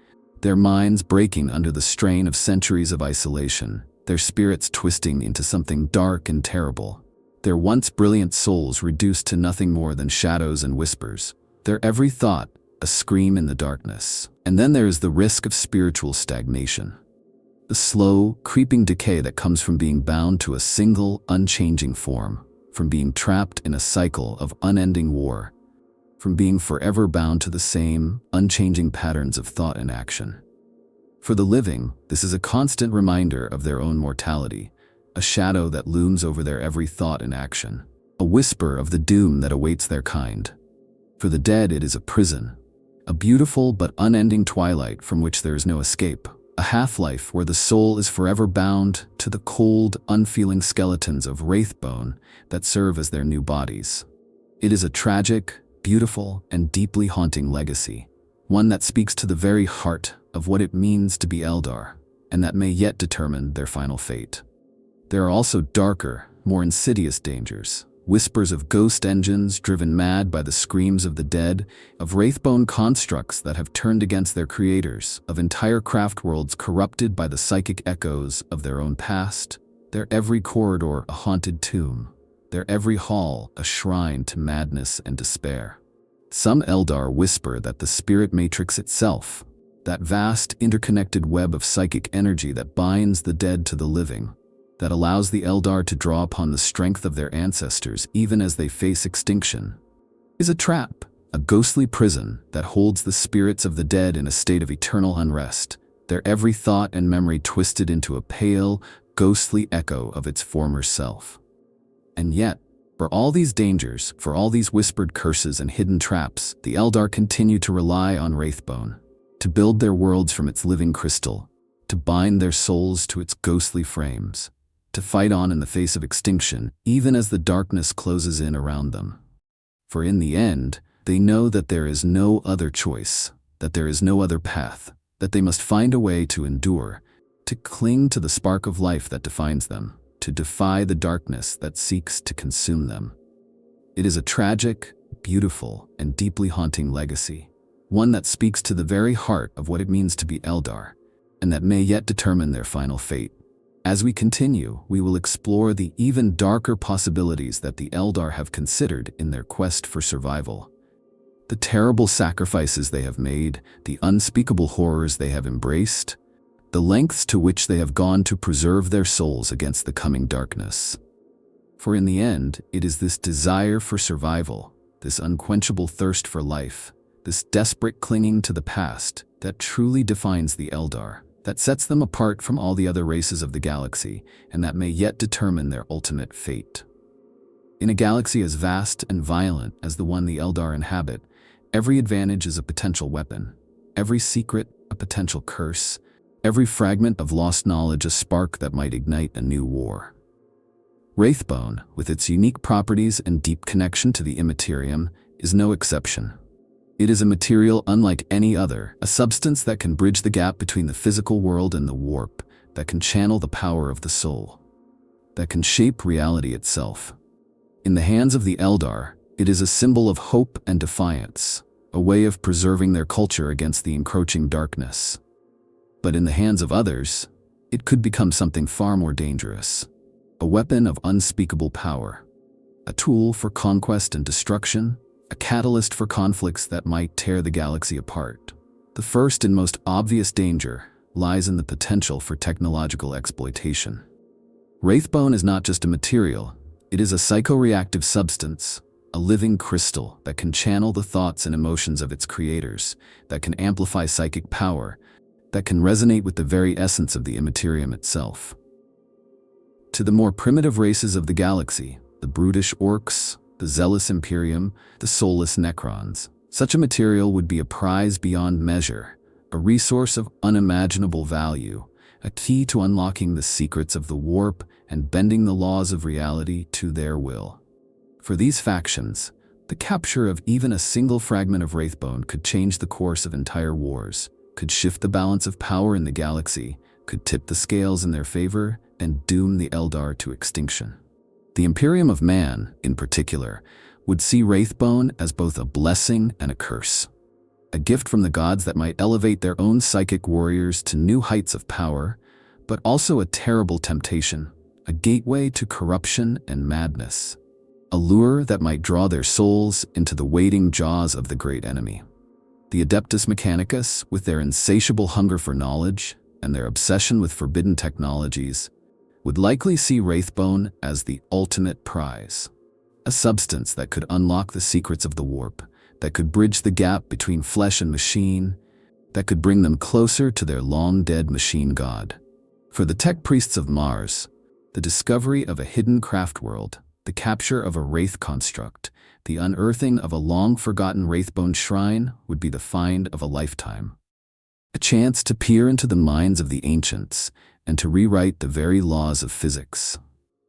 their minds breaking under the strain of centuries of isolation, their spirits twisting into something dark and terrible, their once brilliant souls reduced to nothing more than shadows and whispers, their every thought a scream in the darkness. And then there is the risk of spiritual stagnation. The slow, creeping decay that comes from being bound to a single, unchanging form, from being trapped in a cycle of unending war, from being forever bound to the same, unchanging patterns of thought and action. For the living, this is a constant reminder of their own mortality, a shadow that looms over their every thought and action, a whisper of the doom that awaits their kind. For the dead, it is a prison, a beautiful but unending twilight from which there is no escape, a half-life where the soul is forever bound to the cold, unfeeling skeletons of Wraithbone that serve as their new bodies. It is a tragic, beautiful, and deeply haunting legacy, one that speaks to the very heart of what it means to be Eldar, and that may yet determine their final fate. There are also darker, more insidious dangers, whispers of ghost engines driven mad by the screams of the dead, of Wraithbone constructs that have turned against their creators, of entire craft worlds corrupted by the psychic echoes of their own past, their every corridor a haunted tomb, their every hall a shrine to madness and despair. Some Eldar whisper that the spirit matrix itself, that vast interconnected web of psychic energy that binds the dead to the living, that allows the Eldar to draw upon the strength of their ancestors even as they face extinction, is a trap, a ghostly prison that holds the spirits of the dead in a state of eternal unrest, their every thought and memory twisted into a pale, ghostly echo of its former self. And yet, for all these dangers, for all these whispered curses and hidden traps, the Eldar continue to rely on Wraithbone, to build their worlds from its living crystal, to bind their souls to its ghostly frames, to fight on in the face of extinction, even as the darkness closes in around them. For in the end, they know that there is no other choice, that there is no other path, that they must find a way to endure, to cling to the spark of life that defines them, to defy the darkness that seeks to consume them. It is a tragic, beautiful, and deeply haunting legacy, one that speaks to the very heart of what it means to be Eldar, and that may yet determine their final fate. As we continue, we will explore the even darker possibilities that the Eldar have considered in their quest for survival. The terrible sacrifices they have made, the unspeakable horrors they have embraced, the lengths to which they have gone to preserve their souls against the coming darkness. For in the end, it is this desire for survival, this unquenchable thirst for life, this desperate clinging to the past that truly defines the Eldar, that sets them apart from all the other races of the galaxy, and that may yet determine their ultimate fate. In a galaxy as vast and violent as the one the Eldar inhabit, every advantage is a potential weapon, every secret a potential curse, every fragment of lost knowledge a spark that might ignite a new war. Wraithbone, with its unique properties and deep connection to the immaterium, is no exception. It is a material unlike any other, a substance that can bridge the gap between the physical world and the warp, that can channel the power of the soul, that can shape reality itself. In the hands of the Eldar, it is a symbol of hope and defiance, a way of preserving their culture against the encroaching darkness. But in the hands of others, it could become something far more dangerous, a weapon of unspeakable power, a tool for conquest and destruction, a catalyst for conflicts that might tear the galaxy apart. The first and most obvious danger lies in the potential for technological exploitation. Wraithbone is not just a material, it is a psychoreactive substance, a living crystal that can channel the thoughts and emotions of its creators, that can amplify psychic power, that can resonate with the very essence of the immaterium itself. To the more primitive races of the galaxy, the brutish orcs, the zealous imperium, the soulless necrons, such a material would be a prize beyond measure, a resource of unimaginable value, a key to unlocking the secrets of the warp and bending the laws of reality to their will. For these factions, the capture of even a single fragment of Wraithbone could change the course of entire wars, could shift the balance of power in the galaxy, could tip the scales in their favor, and doom the Eldar to extinction. The Imperium of Man, in particular, would see Wraithbone as both a blessing and a curse. A gift from the gods that might elevate their own psychic warriors to new heights of power, but also a terrible temptation, a gateway to corruption and madness. A lure that might draw their souls into the waiting jaws of the great enemy. The Adeptus Mechanicus, with their insatiable hunger for knowledge and their obsession with forbidden technologies, would likely see Wraithbone as the ultimate prize. A substance that could unlock the secrets of the warp, that could bridge the gap between flesh and machine, that could bring them closer to their long-dead machine god. For the tech priests of Mars, the discovery of a hidden craft world, the capture of a wraith construct, the unearthing of a long-forgotten Wraithbone shrine would be the find of a lifetime. A chance to peer into the minds of the ancients and to rewrite the very laws of physics.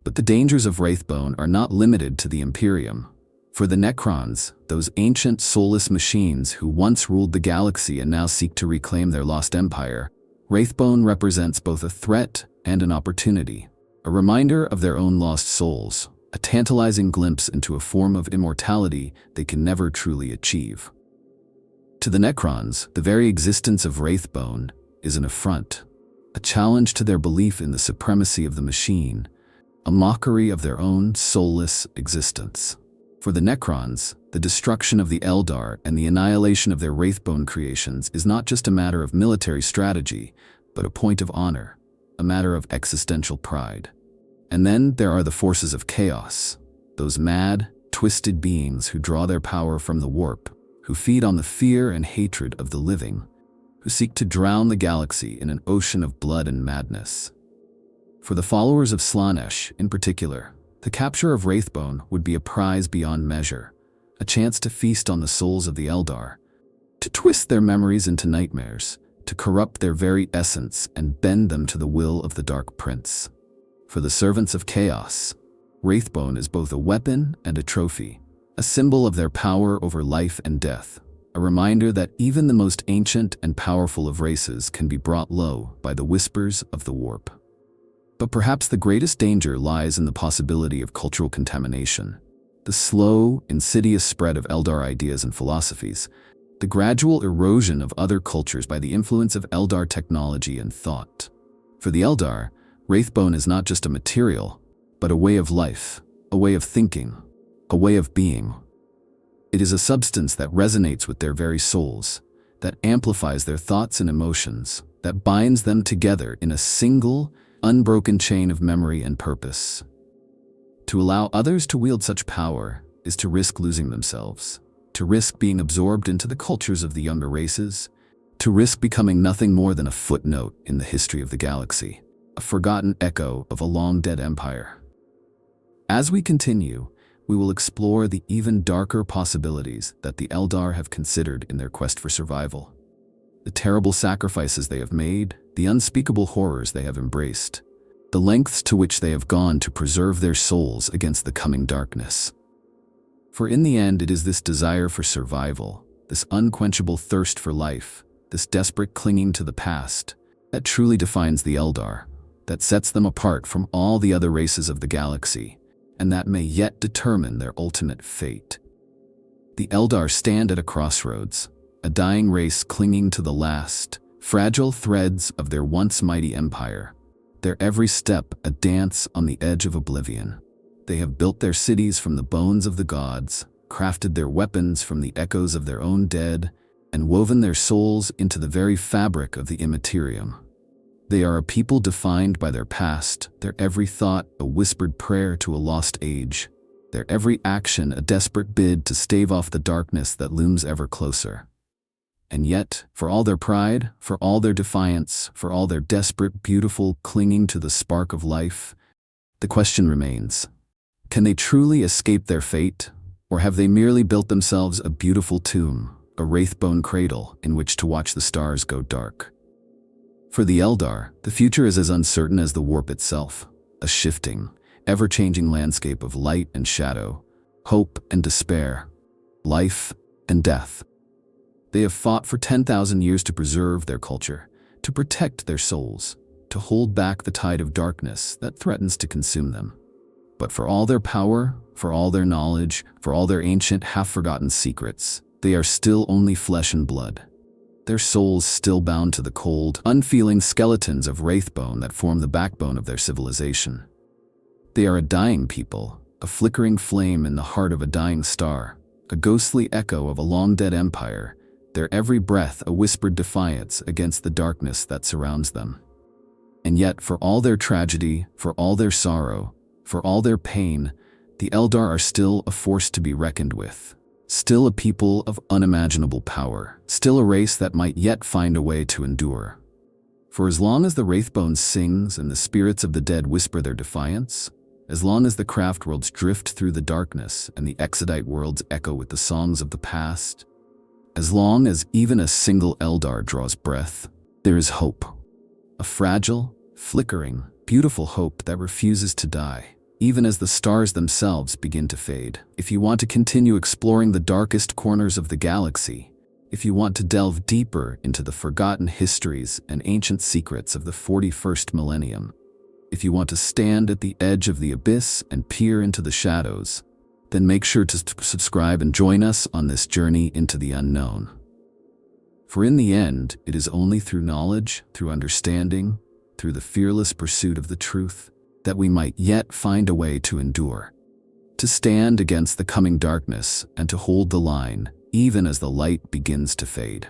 But the dangers of Wraithbone are not limited to the Imperium. For the Necrons, those ancient soulless machines who once ruled the galaxy and now seek to reclaim their lost empire, Wraithbone represents both a threat and an opportunity, a reminder of their own lost souls, a tantalizing glimpse into a form of immortality they can never truly achieve. To the Necrons, the very existence of Wraithbone is an affront, a challenge to their belief in the supremacy of the machine, a mockery of their own soulless existence. For the Necrons, the destruction of the Eldar and the annihilation of their Wraithbone creations is not just a matter of military strategy, but a point of honor, a matter of existential pride. And then there are the forces of chaos, those mad, twisted beings who draw their power from the warp, who feed on the fear and hatred of the living, who seek to drown the galaxy in an ocean of blood and madness. For the followers of Slaanesh, in particular, the capture of Wraithbone would be a prize beyond measure, a chance to feast on the souls of the Eldar, to twist their memories into nightmares, to corrupt their very essence and bend them to the will of the Dark Prince. For the servants of chaos, Wraithbone is both a weapon and a trophy, a symbol of their power over life and death, a reminder that even the most ancient and powerful of races can be brought low by the whispers of the warp. But perhaps the greatest danger lies in the possibility of cultural contamination, the slow, insidious spread of Eldar ideas and philosophies, the gradual erosion of other cultures by the influence of Eldar technology and thought. For the Eldar, Wraithbone is not just a material, but a way of life, a way of thinking, a way of being. It is a substance that resonates with their very souls, that amplifies their thoughts and emotions, that binds them together in a single, unbroken chain of memory and purpose. To allow others to wield such power is to risk losing themselves, to risk being absorbed into the cultures of the younger races, to risk becoming nothing more than a footnote in the history of the galaxy, a forgotten echo of a long-dead empire. As we continue, we will explore the even darker possibilities that the Eldar have considered in their quest for survival. The terrible sacrifices they have made, the unspeakable horrors they have embraced, the lengths to which they have gone to preserve their souls against the coming darkness. For in the end, it is this desire for survival, this unquenchable thirst for life, this desperate clinging to the past, that truly defines the Eldar, that sets them apart from all the other races of the galaxy, and that may yet determine their ultimate fate. The Eldar stand at a crossroads, a dying race clinging to the last, fragile threads of their once mighty empire, their every step a dance on the edge of oblivion. They have built their cities from the bones of the gods, crafted their weapons from the echoes of their own dead, and woven their souls into the very fabric of the immaterium. They are a people defined by their past, their every thought a whispered prayer to a lost age, their every action a desperate bid to stave off the darkness that looms ever closer. And yet, for all their pride, for all their defiance, for all their desperate, beautiful clinging to the spark of life, the question remains: can they truly escape their fate, or have they merely built themselves a beautiful tomb, a Wraithbone Cradle in which to watch the stars go dark? For the Eldar, the future is as uncertain as the warp itself, a shifting, ever-changing landscape of light and shadow, hope and despair, life and death. They have fought for 10,000 years to preserve their culture, to protect their souls, to hold back the tide of darkness that threatens to consume them. But for all their power, for all their knowledge, for all their ancient, half-forgotten secrets, they are still only flesh and blood. Their souls still bound to the cold, unfeeling skeletons of Wraithbone that form the backbone of their civilization. They are a dying people, a flickering flame in the heart of a dying star, a ghostly echo of a long-dead empire, their every breath a whispered defiance against the darkness that surrounds them. And yet, for all their tragedy, for all their sorrow, for all their pain, the Eldar are still a force to be reckoned with, still a people of unimaginable power, still a race that might yet find a way to endure. For as long as the Wraithbone sings and the spirits of the dead whisper their defiance, as long as the craft worlds drift through the darkness and the exodite worlds echo with the songs of the past, as long as even a single Eldar draws breath, there is hope. A fragile, flickering, beautiful hope that refuses to die, even as the stars themselves begin to fade. If you want to continue exploring the darkest corners of the galaxy, if you want to delve deeper into the forgotten histories and ancient secrets of the 41st millennium, if you want to stand at the edge of the abyss and peer into the shadows, then make sure to subscribe and join us on this journey into the unknown. For in the end, it is only through knowledge, through understanding, through the fearless pursuit of the truth, that we might yet find a way to endure, to stand against the coming darkness and to hold the line, even as the light begins to fade.